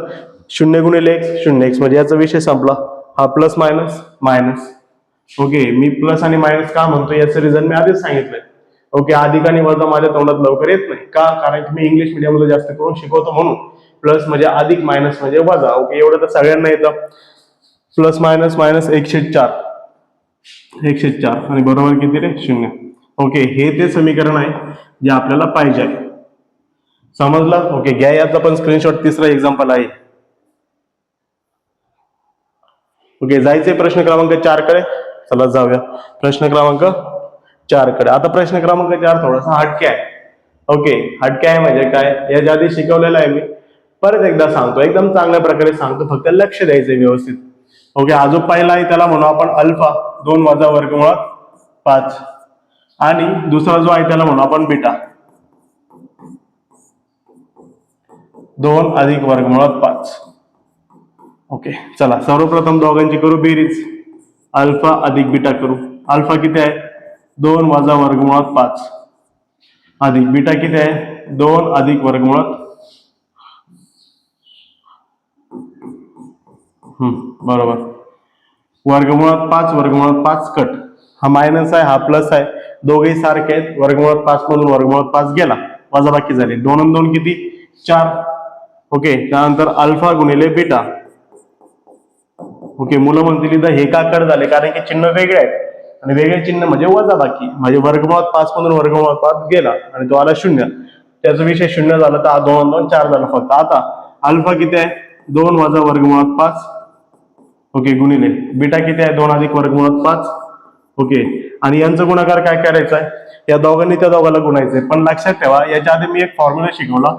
0 गुणिले एक्स 0 एक्स, म्हणजे याचा विषय संपला. हा प्लस मायनस मायनस. ओके, मी प्लस आणि मायनस का म्हणतो याचं रिझन मी आधीच सांगितलंय. ओके, अधिक आणि वजा माझ्या तोंडात लवकर येत नाही का, कारण की मी इंग्लिश मीडियमला जास्त करून शिकवतो म्हणून. प्लस म्हणजे अधिक, मायनस म्हणजे वजा. ओके, एवढं तर सगळ्यांना येतं. प्लस मायनस मायनस 1/4 1/4 आणि बरोबर किती रे, 0. ओके, हे ते समीकरण आहे जे आपल्याला पाहिजे आहे. समजलं? ओके, घ्या याचा पण स्क्रीनशॉट. तिसरा एक्झाम्पल आहे. ओके, जायचंय प्रश्न क्रमांक 4 कडे. चला जाऊया प्रश्न क्रमांक 4 कडे. आता प्रश्न क्रमांक 4 थोडासा हटके आहे. ओके, हटके आहे म्हणजे काय, याच्या आधी शिकवलेलं आहे मी, परत एकदा सांगतो, एकदम चांगल्या प्रकारे सांगतो, फक्त लक्ष द्यायचंय व्यवस्थित. ओके, हा जो पहिला आहे त्याला म्हणू आपण अल्फा 2 वजा वर्गमुळात 5, आणि दुसरा जो आहे त्याला म्हणू आपण बीटा 2 अधिक वर्गमुळात 5. ओके, चला सर्वप्रथम दोघांची करू बेरीज. अल्फा अधिक बीटा करू. अल्फा किती आहे, 2 वजा वर्गमुळात 5 अधिक बीटा किती आहे, 2 अधिक वर्गमुळात बरोबर वर्गमुळात 5 वर्गमुळात 5 कट. हा मायनस आहे, हा प्लस आहे, दोघेही सारखे आहेत. वर्गमुळात 5 मधून वर्गमुळात 5 गेला, वजा बाकी झाले. 2 आणि 2 किती, 4. ओके, त्यानंतर अल्फा गुणिले बीटा. ओके, मुलं म्हणतील इथं हे का कट झाले, कारण की चिन्ह वेगळे आहेत आणि वेगळे चिन्ह म्हणजे वजा बाकी, म्हणजे वर्गमुळात 5 मधून वर्गमुळात 5 गेला आणि तो आला 0. त्याचा विषय 0 झाला, तर 2 आणि 2 4 झाला फक्त. आता अल्फा किती आहे, 2 वजा वर्गमुळात 5. ओके, गुणिले बीटा किती आहे, 2 अधिक वर्गमुळात 5. ओके, आणि यांचा गुणाकार काय करायचा आहे, या दोघांनी त्या दोघाला गुणायचंय. पण लक्षात ठेवा, याच्या आधी मी एक फॉर्म्युला शिकवला.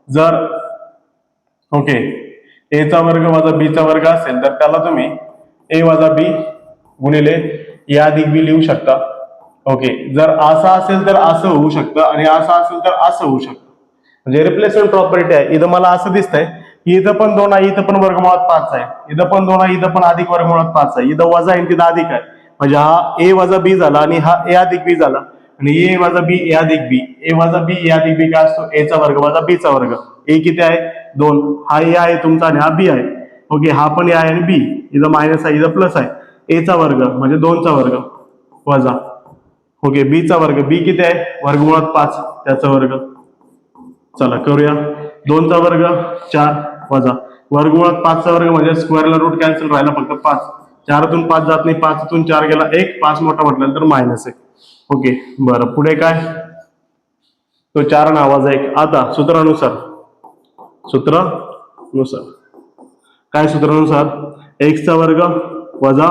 जर ओके ए चा वर्ग वजा बी चा वर्ग असेल तर त्याला तुम्ही ए वजा बी गुणिले ए अधिक बी लिहू शकता. ओके, जर असा असेल तर असं होऊ शकतं आणि असं असेल तर असं होऊ शकतं. म्हणजे रिप्लेसमेंट प्रॉपर्टी आहे. इथं मला असं दिसतंय की इथं पण 2 आहे, इथं पण वर्गमुळात 5 आहे, इथं पण 2 आहे, इथं पण अधिक वर्गमुळात 5 आहे, इथं वजा आहे, तिथं अधिक आहे. म्हणजे हा ए वजा बी झाला आणि हा ए अधिक बी झाला, आणि ए वजा बी ए अधिक बी, ए वजा बी ए अधिक बी काय असतो, ए चा वर्ग वजा बी चा वर्ग. ए किती आहे, 2. हा ए आहे तुमचा आणि हा बी आहे. ओके, हा पण ए आहे आणि बी, इथं मायनस आहे, इथं प्लस आहे. ए चा वर्ग म्हणजे 2 चा वर्ग वजा, ओके, बी चा वर्ग, बी किती आहे, वर्गमुळात 5 त्याचा वर्ग. चला करूया, 2 चा वर्ग 4 वजा वर्गमुळात 5 चा वर्ग म्हणजे स्क्वेअरला रूट कॅन्सल राहिला फक्त 5. 4तून 5 जात नाही, 5तून 4 गेला 1, 5 मोठा म्हटल्यानंतर -1. ओके, बरं पुढे काय, तो 4 आणि आवाज 1. आता सूत्रानुसार काय, सूत्रानुसार एक्सचा वर्ग वजा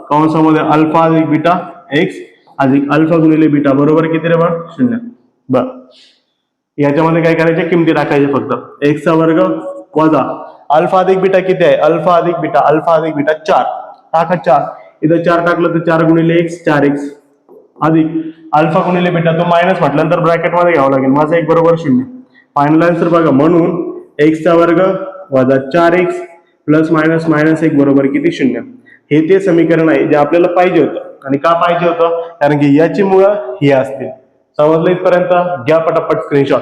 कंसामध्ये अल्फा अधिक बीटा एक्स अधिक अल्फा गुणिले बीटा बरोबर किती रे बा, 0. बर, याच्यामध्ये काय करायचे, किमती टाकायचे फक्त. एक्सचा वर्ग वजा अल्फा अधिक बीटा किती आहे, अल्फा अधिक बीटा 4 टाका 4. इथं 4 टाकलं तर 4 गुणिले एक्स 4x अधिक अल्फा गुणिले बीटा, तो मायनस म्हटल्यानंतर ब्रॅकेट मध्ये घ्यावं लागेल, माझा 1 बरोबर 0. फायनल आन्सर बघा, म्हणून एक्सचा वर्ग वजा 4x प्लस मायनस -1 बरोबर किती, 0. हे ते समीकरण आहे जे आपल्याला पाहिजे होतं. आणि का पाहिजे होतं, कारण की याची मुळं ही असतील. समजलं इथपर्यंत? घ्या पटापट स्क्रीनशॉट.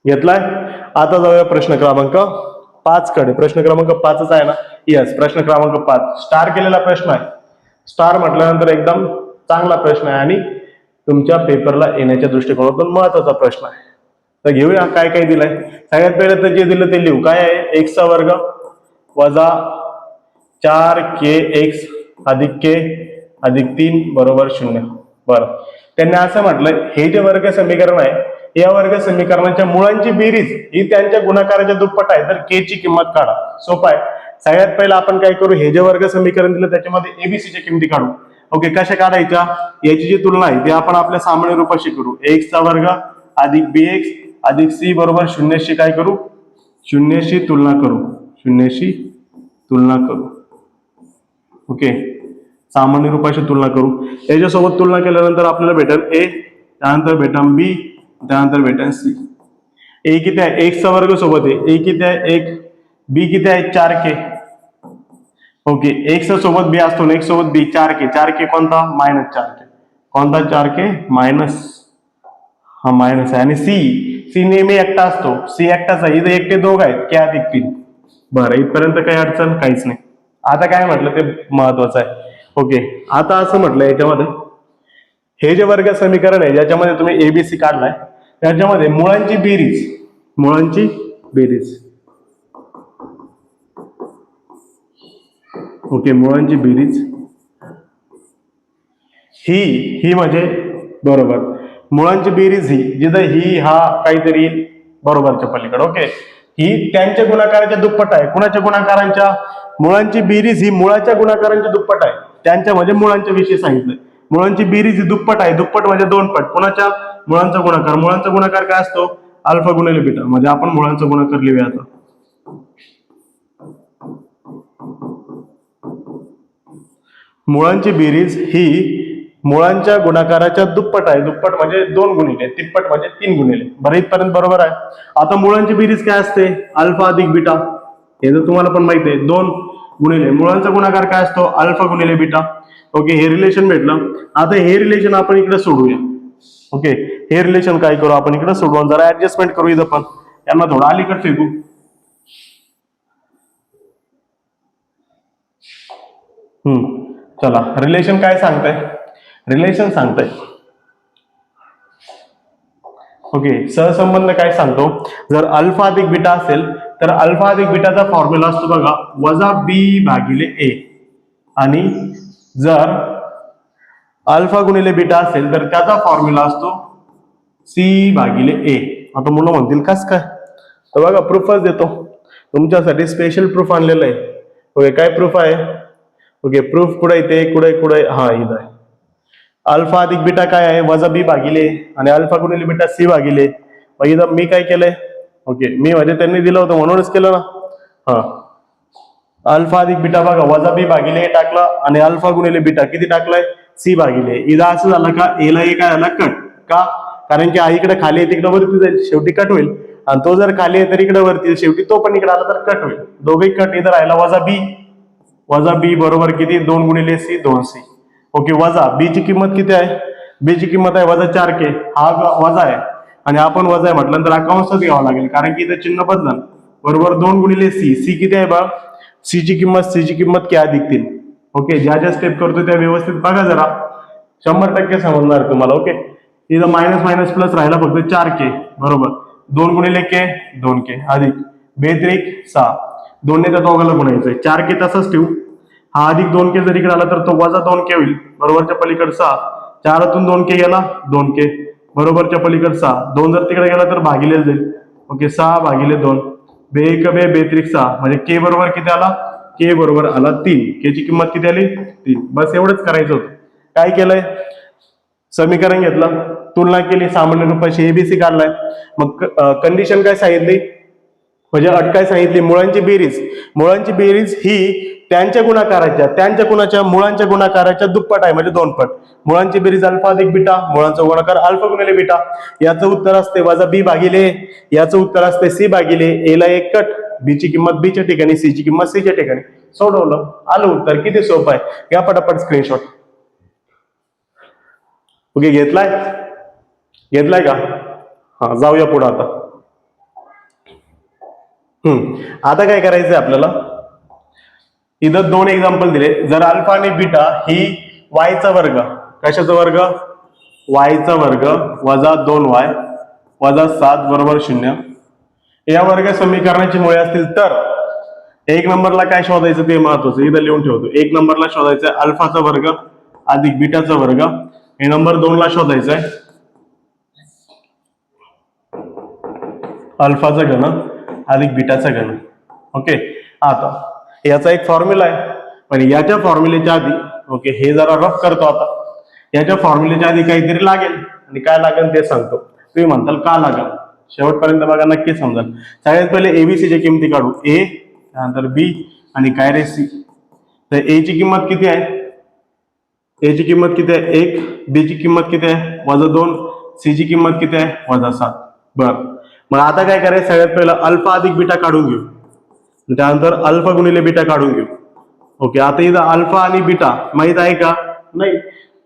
घेतलाय? आता जाऊया प्रश्न क्रमांक 5 कडे. प्रश्न क्रमांक 5च आहे ना, यस, प्रश्न क्रमांक 5 स्टार केलेला प्रश्न आहे. स्टार म्हटल्यानंतर एकदम चांगला प्रश्न आहे आणि तुमच्या पेपरला येण्याच्या दृष्टिकोनातून महत्वाचा प्रश्न आहे. तर घेऊया काय काय दिलंय. सगळ्यात पहिले तर जे दिलं ते लिहू. काय आहे, एक्सचा वर्ग वजा 4kx अधिक k अधिक 3 बरोबर 0. बरं, त्यांनी असं म्हटलंय, हे जे वर्ग समीकरण आहे, या वर्ग समीकरणाच्या मुळांची बेरीज ही त्यांच्या गुणाकाराच्या दुप्पट आहे, तर k ची किंमत काढा. सोपं आहे. सगळ्यात पहिला आपण काय करू, हे जे वर्ग समीकरण दिलं त्याच्यामध्ये एबीसीच्या किमती काढू. ओके, कशा काढायच्या, याची जी तुलना आहे ती आपण आपल्या सामान्य रूपाशी करू. एक्सचा वर्ग अधिक bx अधिक c बरोबर 0शी काय करू, 0शी तुलना करू, 0शी तुलना करू. ओके, सामान्य रूपाशी तुलना करू. याच्यासोबत तुलना केल्यानंतर आपल्याला भेटेल a, त्यानंतर भेटेल b, त्यानंतर भेटेल c. a किती आहे, x चा वर्ग सोबत आहे, a किती आहे 1, b किती आहे 4k. ओके, x सोबत b असतो, x सोबत b 4k, 4k कोणता, -4k. कोणता 4k, मायनस, हा मायनस आहे. आणि c नेहमी एकटा असतो, c एकटाच आहे, इथे एकटे दोघ आहेत, k अधिक 3. बरं, इथपर्यंत काही अडचण काहीच नाही. आता काय म्हटलं ते महत्वाचं आहे. ओके, आता असं म्हटलं याच्यामध्ये हे जे वर्ग समीकरण आहे ज्याच्यामध्ये तुम्ही एबीसी काढलाय त्याच्यामध्ये मुळांची बेरीज, ओके, मुळांची बेरीज ही म्हणजे बरोबर, मुळांची बेरीज ही जिथं ही हा काहीतरी बरोबरच्या पलीकडे. ओके, ही त्यांच्या गुणाकाराच्या दुप्पट आहे. कुणाच्या गुणाकारांच्या, मुळांची बेरीज ही मुळाच्या गुणाकारांच्या दुप्पट आहे. त्यांच्या म्हणजे मुळांच्या विषयी सांगितलं. मुळांची बेरीज ही दुप्पट आहे, दुप्पट म्हणजे 2 पट. कुणाच्या, मुळांचा गुणाकार. मुळांचा गुणाकार काय असतो, अल्फा गुणिले बीटा. म्हणजे आपण मुळांचा गुणाकार लिहूया आता. मुळांची बेरीज ही मुळांच्या गुणाकाराच्या दुप्पट आहे. दुप्पट म्हणजे 2 गुणिले, तिप्पट म्हणजे 3 गुणिले. बरं, इथपर्यंत बरोबर आहे. आता मुळांची बेरीज काय असते, अल्फा अधिक बीटा. हे जर तुम्हाला पण माहिती आहे, 2 गुणिले मुळांचा गुणाकार काय असतो, अल्फा गुणिले बीटा. ओके, हे रिलेशन भेटलं. आता हे रिलेशन आपण इकडे सोडूया. ओके, हे रिलेशन काय करू आपण इकडे सोडवून जरा ऍडजस्टमेंट करू. इथं पण यांना थोडं अलीकडे फेकू. चला, रिलेशन काय सांगताय, रिलेशन सांगताय. ओके, सहसंबंध काय सांगतो, जर अल्फा अधिक बीटा असेल तर अल्फा अधिक बीटाचा फॉर्म्युला असतो बघा वजा बी भागिले ए. आणि जर अल्फा गुणिले बीटा असेल तर त्याचा फॉर्म्युला असतो सी भागिले ए. आता मुलं म्हणतील कस काय, तर बघा प्रूफच देतो तुमच्यासाठी, स्पेशल प्रूफ आणलेलं आहे. ओके, काय प्रूफ आहे, ओके, प्रूफ कुठे येते, कुठे हा इथं आहे. अल्फा अधिक बीटा काय आहे, वजा बी भागिले, आणि अल्फा गुणिले बीटा सी भागिले. मग इथं मी काय केलंय, ओके, मी म्हणजे त्यांनी दिलं होतं म्हणूनच केलं ना. हा, अल्फा अधिक बीटा बघा वजा बी भागिले ए टाकला, आणि अल्फा गुणिले बीटा किती टाकलाय, सी भागिले. इथं असं झालं का, एला ए काय झाला कट का, कारण की इकडे खाली आहे तिकडे वरती जाईल, शेवटी कट होईल. आणि तो जर खाली आहे तर इकडे वरती, शेवटी तो पण इकडे आला तर कट होईल. दोघेही कट. इथं राहिला वजा बी बरोबर किती, 2 गुणिले सी 2c. ओके, वजा बी ची किंमत किती आहे, बी ची किंमत आहे वजा 4k. हा वजा आहे आणि आपण वजा आहे म्हटल्यानंतर अकाउंटच घ्यावं लागेल कारण की इथं चिन्ह बदलं. बरोबर 2 गुणिले सी किती आहे बा, सी ची किंमत k अधिक 3. ओके, ज्या स्टेप करतो त्या व्यवस्थित बघा जरा, 100% समजणार तुम्हाला. ओके, इथं मायनस मायनस प्लस राहिला फक्त 4k. बरोबर, 2 गुणिले k 2k अधिक बेत्रिक 6. 2 ने त्या दोघाला गुणायचंय, 4k तसंच ठेवू. हा अधिक 2k जर इकडे आला तर तो वजा 2k होईल. बरोबरच्या पलीकडे 6, 4तून 2k गेला 2k, बरोबरच्या पलीकडे 6, 2 जर तिकडे गेला तर भागिले जाईल. ओके, 6 भागिले 2, बे 1 बे बेत्रिक 6, म्हणजे k बरोबर किती आला, k बरोबर आला 3. k ची किंमत किती आली, 3. बस एवढंच करायचं होतं. काय केलंय, समीकरण घेतलं, तुलना केली, सामान्य रूपाशी एबीसी काढलाय. मग कंडिशन काय सांगितली, म्हणजे अट काय सांगितली, मुळांची बेरीज ही त्यांच्या मुळांच्या गुणाकाराच्या दुप्पट आहे, म्हणजे 2 पट. मुळांची बेरीज अल्फा अधिक बीटा, मुळांचा गुणाकार अल्फा गुणिले बीटा. याचं उत्तर असते वजा बी भागिले, याचं उत्तर असते सी भागिले. ए ला एक कट, बी ची किंमत बी च्या ठिकाणी, सी ची किंमत सी च्या ठिकाणी. सोडवलं, आलं उत्तर. किती सोपं आहे, घ्या पटापट स्क्रीनशॉट. ओके, घेतलाय का, हा जाऊया पुढे. आता काय करायचंय आपल्याला, इथं 2 एक्झाम्पल दिले. जर अल्फा आणि बीटा ही वायचा वर्ग, कशाचा वर्ग, वायचा वर्ग वजा 2y वजा 7 बरोबर 0 या वर्ग समीकरणाची मुळे असतील तर 1 नंबरला काय शोधायचं ते महत्वाचं, इथं लिहून ठेवतो. 1 नंबरला शोधायचं अल्फाचा वर्ग अधिक बीटाचा वर्ग. हे नंबर 2 ला शोधायचं आहे अल्फाचा घन अधिक बीटाचा घन. ओके, आता याचा एक फॉर्म्युला आहे, पण याच्या फॉर्म्युलेच्या आधी, ओके, हे जरा रफ करतो आता. याच्या फॉर्म्युलेच्या आधी काहीतरी लागेल, आणि काय लागेल ते सांगतो. तुम्ही म्हणताल का लागेल, शेवटपर्यंत बघा नक्की समजाल. सगळ्यात पहिले एबीसीच्या किमती काढू. ए, त्यानंतर बी आणि काय रे सी. तर ए ची किंमत किती आहे? ए ची किंमत किती आहे? 1. बी ची किंमत किती आहे? -2. सी ची किंमत किती आहे? -7. बर, मग आता काय करायचं, सगळ्यात पहिलं अल्फा अधिक बीटा काढून घेऊ, त्यानंतर अल्फा गुणिले बीटा काढून घेऊ. ओके, आता इथं अल्फा आणि बीटा माहित आहे का? नाही.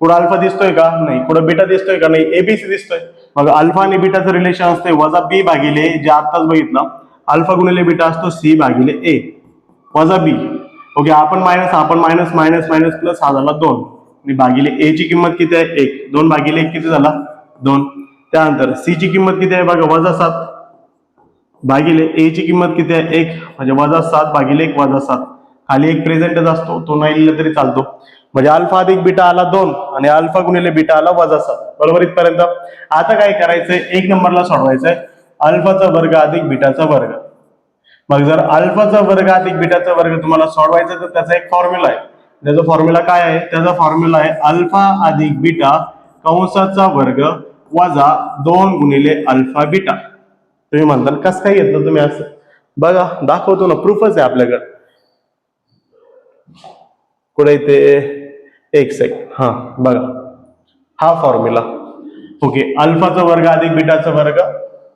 पुढे अल्फा दिसतोय का? नाही. पुढे बीटा दिसतोय का? नाही. एबीसी दिसतोय. मग अल्फा आणि बीटाचं रिलेशन असते वजा बी भागिले, जे आत्ताच बघितलं, अल्फा गुणिले बीटा असतो सी भागिले ए वजा बी. ओके, आपण मायनस मायनस प्लस हा झाला 2 आणि भागिले ए ची किंमत किती आहे? 1. 2 भागिले 1 किती झाला? 2. त्यानंतर सी ची किंमत किती आहे बघा? -7 भागिले ए ची किंमत किती आहे? 1 म्हणजे -7 भागिले 1 -7. खाली एक प्रेझेंटच असतो, तो नाही लिहिला तरी चालतो. म्हणजे अल्फा अधिक बीटा आला 2 आणि अल्फा गुणिले बीटा आला -7. बरोबर इथपर्यंत. आता काय करायचंय, 1 नंबरला सोडवायचंय अल्फाचा वर्ग अधिक बीटाचा वर्ग. मग जर अल्फाचा वर्ग अधिक बीटाचा वर्ग तुम्हाला सोडवायचा तर त्याचा एक फॉर्म्युला आहे. त्याचा फॉर्म्युला काय आहे? त्याचा फॉर्म्युला आहे अल्फा अधिक बीटा कंसाचा वर्ग वजा 2 गुणिले अल्फा बीटा. तुम्ही म्हणताल कसं काय घेतलं तुम्ही असं? बघा दाखवतो ना, प्रूफच आहे आपल्याकडे. कुठे इथे? एक सेकंड. हा बघा, हा फॉर्म्युला. ओके, अल्फाचा वर्ग अधिक बीटाचा वर्ग,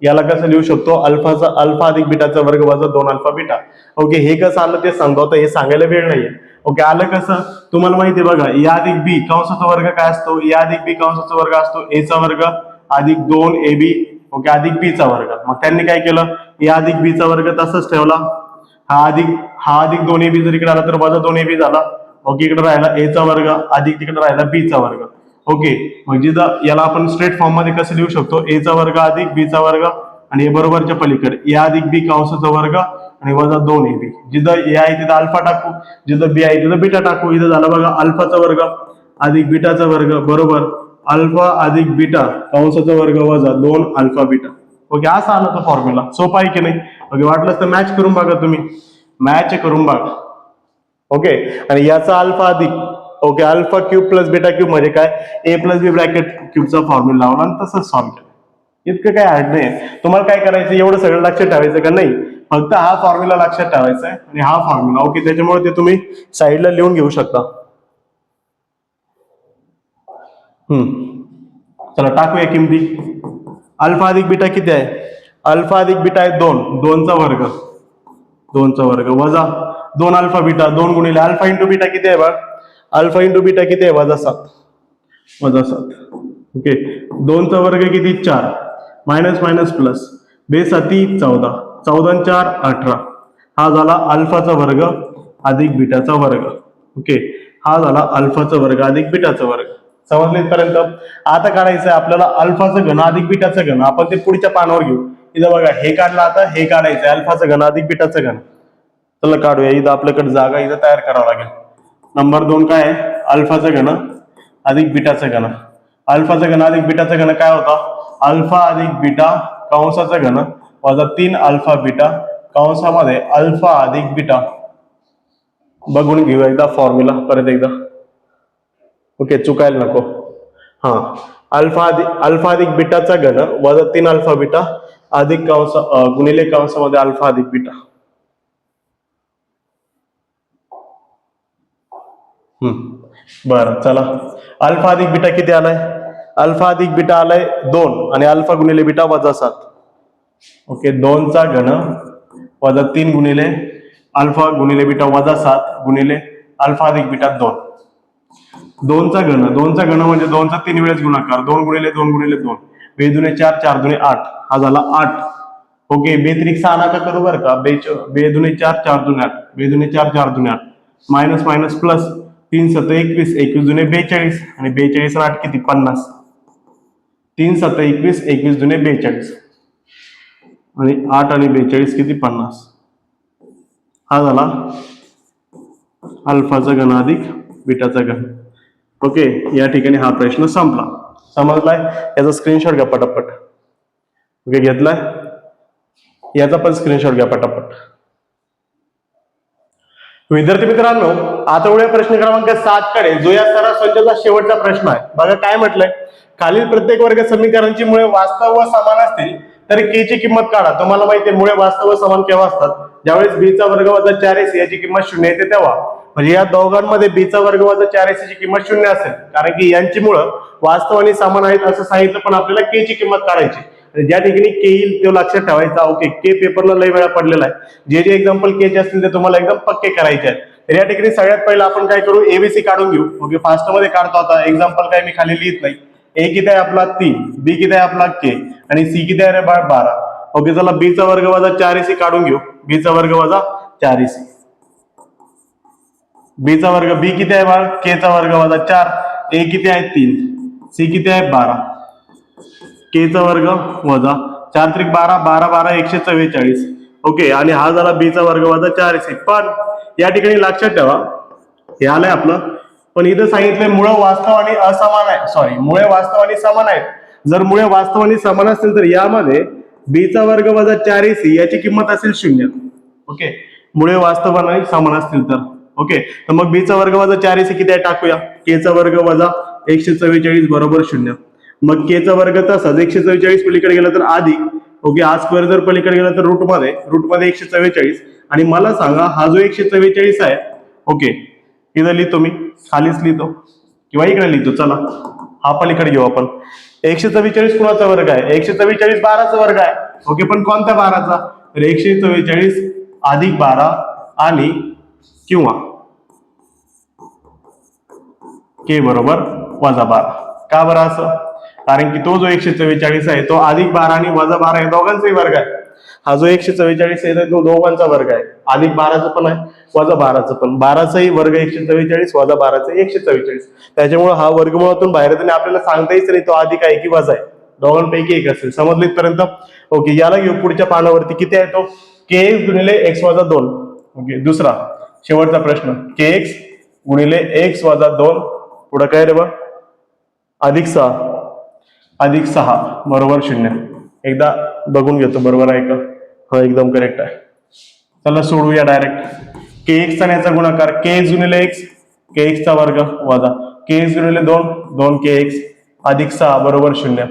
याला कसं लिहू शकतो? अल्फा अधिक बीटाचा वर्ग वजा 2 अल्फा बीटा. ओके, हे कसं आलं ते सांगतो, हे सांगायला वेळ नाहीये. ओके, आलं कसं? तुम्हाला माहिती आहे बघा, ए अधिक बी कंसाचा वर्ग काय असतो? ए अधिक बी कंसाचा वर्ग असतो ए चा वर्ग अधिक 2 ए बी, ओके, अधिक बी चा वर्ग. मग त्यांनी काय केलं? ए अधिक बी चा वर्ग तसंच ठेवला. हा अधिक 2 ए बी जर इकडे आला तर वजा 2 ए बी झाला. ओके, इकडे राहिला ए चा वर्ग अधिक तिकडे राहिला बी चा वर्ग. ओके, मग जिथं याला आपण स्ट्रेट फॉर्म मध्ये कसं लिहू शकतो? ए चा वर्ग अधिक बी चा वर्ग आणि हे बरोबरच्या पलीकडे ए अधिक बी कंसाचा वर्ग आणि वजा 2 ए बी. जिथं ए आहे तिथं अल्फा टाकू, जिथं बी आहे तिथं बीटा टाकू. इथं झालं बघा अल्फाचा वर्ग अधिक बीटाचा वर्ग बरोबर अल्फा अधिक बीटा कंसाचा वर्ग वजा 2 अल्फा बीटा. ओके, असा आला तो फॉर्म्युला. सोपा आहे की नाही? ओके, वाटलं तर मॅच करून बघा, तुम्ही मॅच करून बघा. ओके, आणि याचा अल्फा अधिक, okay, alpha cube plus beta cube म्हणजे काय? ए प्लस बी ब्रॅकेट क्यूबचा फॉर्म्युला लावला आणि तसंच सॉल्व्ह केलं. इतकं काय हार्ड नाही. तुम्हाला काय करायचं, एवढं सगळं लक्षात ठेवायचं का नाही? फक्त हा फॉर्म्युला लक्षात ठेवायचा आहे आणि हा फॉर्म्युला. ओके, त्याच्यामुळे ते तुम्ही साईडला लिहून घेऊ शकता. चला टाकूया किमती. अल्फा अधिक बीटा किती आहे? अल्फा अधिक बीटा आहे 2. 2चा वर्ग वजा 2 अल्फा बीटा. 2 गुणिले अल्फा इंटू बीटा किती आहे बघ? अल्फा इंटू बीटा किती आहे? -7. ओके, 2चा वर्ग किती? 4. Minus plus बेसाती 14. 14 आणि 4 18. हा झाला अल्फाचा वर्ग अधिक बीटाचा वर्ग. ओके, हा झाला अल्फाचा वर्ग अधिक बीटाचा वर्ग. समजले इथपर्यंत? आता काढायचं आहे आपल्याला अल्फाचं घन अधिक बीटाचं घन. आपण ते पुढच्या पानावर घेऊ. इथं बघा हे काढलं, आता हे काढायचं आहे अल्फाचं घन अधिक बीटाचं घन. चला काढूया. इथं आपल्याकडे जागा इथं तयार करावं लागेल. नंबर 2 काय आहे? अल्फाचं घन अधिक बीटाचं घन. अल्फाचं घन अधिक बीटाचं घन काय होता? अल्फा अधिक बीटा कंसाचं घन वजा 3 अल्फा बीटा कंसामध्ये अल्फा अधिक बीटा. बघून घेऊ एकदा फॉर्म्युला परत एकदा. ओके, चुकायला नको. हा, अल्फा अधिक बीटाचा घन वजा 3 अल्फा बीटा अधिक कंस गुणिले कंसामध्ये अल्फा अधिक बीटा. बरं, चला अल्फा अधिक बीटा किती आलाय? अल्फा अधिक बीटा आलाय 2 आणि अल्फा गुणिले बीटा वजा 7. ओके, 2चा घन वजा 3 गुणिले अल्फा गुणिले बीटा वजा 7 गुणिले अल्फा अधिक बीटा 2. 2चा घन म्हणजे 2चा 3 वेळेस गुणाकार. 2 गुणिले 2 गुणिले 2. 2 दुणे 4, 4 दुणे 8. हा झाला 8. ओके, बेत्रिक 6 नका करू बरं का. 2 दुणे 4, 4 दुणे 8. 2 दुणे 4, 4 दुणे 8. Minus plus 3 7 21. 21 दुणे 42 आणि 42 आणि 8 किती? 50. 3 7 21. 21 दुणे 42 आणि 8 आणि 42 किती? 50. हा झाला अल्फाचा घन अधिक बीटाचा घन. ओके, या ठिकाणी हा प्रश्न संपला. समजलाय? याचा स्क्रीनशॉट घ्या पटापट. ओके, घेतलाय? याचा पण स्क्रीनशॉट घ्या पटापट. विद्यार्थी मित्रांनो, आता उद्या प्रश्न क्रमांक 7 कडे, जो या सराव संचाचा शेवटचा प्रश्न आहे. बघा काय म्हटलंय? खालील प्रत्येक वर्ग समीकरणांची मुळे वास्तव व समान असतील तर के ची किंमत काढा. तुम्हाला माहिती आहे मुळे वास्तव व समान केव्हा असतात, ज्यावेळेस b चा वर्ग वजा 4ac याची किंमत 0 येते तेव्हा. म्हणजे या दोघांमध्ये b चा वर्ग वजा 4ac ची किंमत 0 असेल, कारण की यांची मुळं वास्तव आणि समान आहेत असं सांगितलं, पण आपल्याला के ची किंमत काढायची. ज्या ठिकाणी के येईल तो लक्षात ठेवायचा. ओके, के पेपरला लई वेळा पडलेला आहे. जे एक्झाम्पल के चे असतील ते तुम्हाला एकदम पक्के करायचे आहेत. तर या ठिकाणी सगळ्यात पहिला आपण काय करू, एबीसी काढून घेऊ. ओके, फास्ट मध्ये काढतो. आता एक्झाम्पल काय मी खाली लिहित नाही. ए किती आहे आपला 3, बी किती आहे आपला के, आणि सी किती आहे रे बाळ 12. ओके, चला बी चा वर्ग वजा 4ac काढून घेऊ. बी चा वर्ग वजा 4ac, बी चा वर्ग, बी किती आहे बाळ, के चा वर्ग वजा 4, ए किती आहे 3, सी किती आहे 12, के चा वर्ग वजा 4 त्रिक 12, 12 12 144. ओके, आणि हा झाला बी चा वर्ग वजा 4ac. पण या ठिकाणी लक्षात ठेवा, हे आलंय आपलं, पण इथं सांगितलंय मुळे वास्तव आणि असमान आहे. सॉरी, मुळे वास्तव आणि समान आहेत. जर मुळे वास्तव आणि समान असतील तर यामध्ये b चा वर्ग वजा 4ac याची किंमत असेल 0. ओके, मुळे वास्तव आणि समान असतील तर. ओके, तर मग b चा वर्ग वजा 4ac किती आहे टाकूया. k चा वर्ग वजा 144 बरोबर 0. मग k चा वर्ग तसाच 144 पलीकडे गेला तर अधिक. ओके, हा स्क्वेअर जर पलीकडे गेला तर रूट मध्ये 144. आणि मला सांगा हा जो 144 आहे, ओके, इथं लिहितो मी, खालीच लिहितो किंवा इकडे लिहितो. चला हा पलीकडे घेऊ आपण. 144 कुणाचा वर्ग आहे, 144 12चा वर्ग आहे. ओके, पण कोणत्या 12चा, तर 144 अधिक 12 आणि किंवा के बरोबर वजा 12. का बरं असं, कारण की तो जो 144 आहे तो अधिक 12 आणि वजा 12 हे दोघांचाही वर्ग आहे. हा जो 144 आहे तो दोघांचा वर्ग आहे, अधिक 12चा पण आहे वजा 12चा पण. 12चाही वर्ग 144 वजा 12चाही 144. त्याच्यामुळे हा वर्गमुळातून बाहेर येताना आपल्याला सांगता येईल नाही तो अधिक आहे की वजा आहे, दोघांपैकी एक असेल. समजलं इथपर्यंत. ओके, याला घेऊ पुढच्या पानावरती. किती आहे तो, kx गुणिले x वजा 2. ओके, दुसरा शेवटचा प्रश्न, kx गुणिले x वजा 2 पुढे काय रे बा, अधिक 6 बरोबर 0. एकदा बघून घेतो बरोबर आहे का. हा एकदम करेक्ट आहे. चला सोडूया डायरेक्ट. kx चा याचा गुणाकार, kx गुणिले x, kx चा वर्ग वजा kx गुणिले 2, 2kx अधिक 6 बरोबर 0.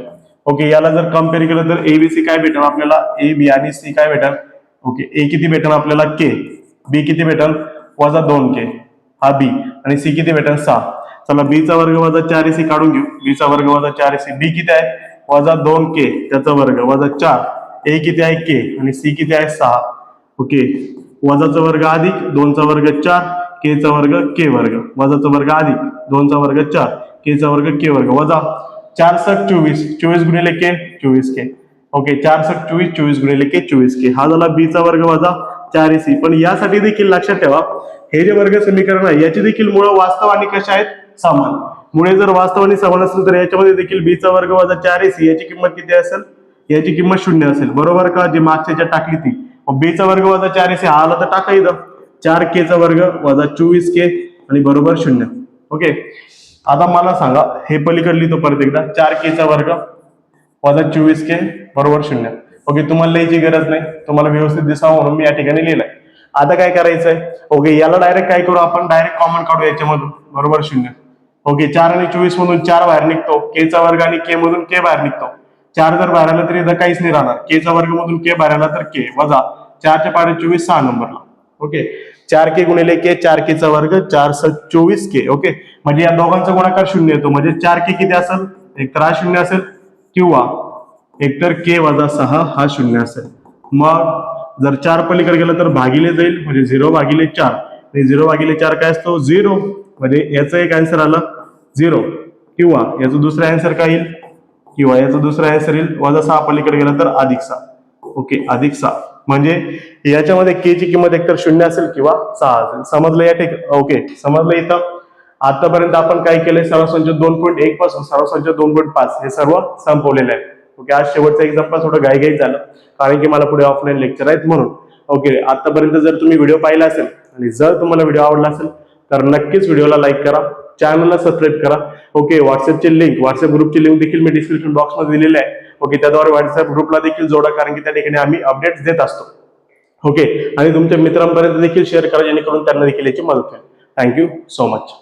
ओके, याला जर कम्पेअर केलं तर एबीसी काय भेटेल आपल्याला, ए बी आणि सी काय भेटेल. ओके, ए किती भेटेल आपल्याला के, बी किती भेटेल वजा 2k हा बी, आणि सी किती भेटेल 6. चला बी चा वर्ग वजा 4ac काढून घेऊ. बी चा वर्ग वजा 4ac, बी किती आहे वजा 2k त्याचा वर्ग वजा 4, ए किती आहे के, आणि सी किती आहे 6. ओके, वजाचा वर्ग अधिक 2 चा वर्ग 4, के चा वर्ग के वर्ग, वजाचा वर्ग अधिक 2 चा वर्ग 4, के चा वर्ग के वर्ग, वजा 4 सक 24, 24 गुणिले के 24k. ओके, 4 सक 24, 24 गुणिले के 24k. हा झाला बी चा वर्ग वजा 4ac. पण यासाठी देखील लक्षात ठेवा, हे जे वर्ग समीकरण आहे याची देखील मुळे वास्तव आणि कशा आहेत, समान. मुळे जर वास्तव आणि समान असेल तर याच्यामध्ये देखील b चा वर्ग वजा 4ac याची किंमत किती असेल, याची किंमत 0 असेल. बरोबर का, जी मागच्या टाकली ती. b चा वर्ग वजा 4ac हा आला तर टाका इथं 4k चा वर्ग वजा 24k आणि बरोबर 0. ओके, आता मला सांगा हे पलीकडे लिहितो परत एकदा, 4k चा वर्ग वजा 24k बरोबर 0. ओके, तुम्हाला लिहायची गरज नाही, तुम्हाला व्यवस्थित दिसावं म्हणून मी या ठिकाणी लिहिलंय. आता काय करायचंय, ओके, याला डायरेक्ट काय करू आपण, डायरेक्ट कॉमन काढू याच्यामधून बरोबर 0. ओके, 4 आणि 24 मधून 4 बाहेर निघतो, के चा वर्ग आणि के मधून के बाहेर निघतो. 4 जर बाहेर आला तरी इथं काहीच नाही राहणार. के चा वर्ग मधून के बाहेर आला तर के वजा 4 च्या पाढे 24 6 नंबरला. ओके, 4k गुणिले के, 4k चा वर्ग 4 सक 24k. ओके, म्हणजे या दोघांचा गुणाकार 0 येतो. म्हणजे 4k किती असेल, एकतर हा 0 असेल किंवा एकतर k वजा 6 हा 0 असेल. मग जर 4 पलीकडे गेलं तर भागिले जाईल, म्हणजे 0 भागिले 4, आणि 0 भागिले 4 काय असतो 0. म्हणजे याचा एक आन्सर आला 0, किंवा याचं दुसरा आन्सर काय येईल, किंवा याचं दुसरा आन्सर येईल वजा 6 पलीकडे गेला तर अधिक 6. ओके, अधिक 6 म्हणजे याच्यामध्ये के ची किंमत एकतर 0 असेल किंवा 6 असेल. समजलं या ठिकाणी. ओके, समजलं इथं. आतापर्यंत आपण काय केलंय, सरळसंच 2.1 पासून सरळसंच 2.5 हे सर्व संपवलेलं आहे. ओके, आज शेवटचं एक्झाम्पल थोडं घाईघाईत झालं कारण की मला पुढे ऑफलाईन लेक्चर आहेत म्हणून. ओके, आतापर्यंत जर तुम्ही व्हिडिओ पाहिला असेल आणि जर तुम्हाला व्हिडिओ आवडला असेल तर नक्कीच व्हिडिओला लाईक करा, चॅनलला सबस्क्राईब करा. ओके, व्हॉट्सअपची लिंक, व्हॉट्सअप ग्रुपची लिंक देखील मी डिस्क्रिप्शन बॉक्समध्ये दिलेली आहे. ओके, त्याद्वारे व्हॉट्सअप ग्रुपला देखील जोडा, कारण की त्या ठिकाणी आम्ही अपडेट्स देत असतो. ओके, आणि तुमच्या मित्रांपर्यंत देखील शेअर करा जेणेकरून त्यांना देखील याची मदत होईल. Thank you so much.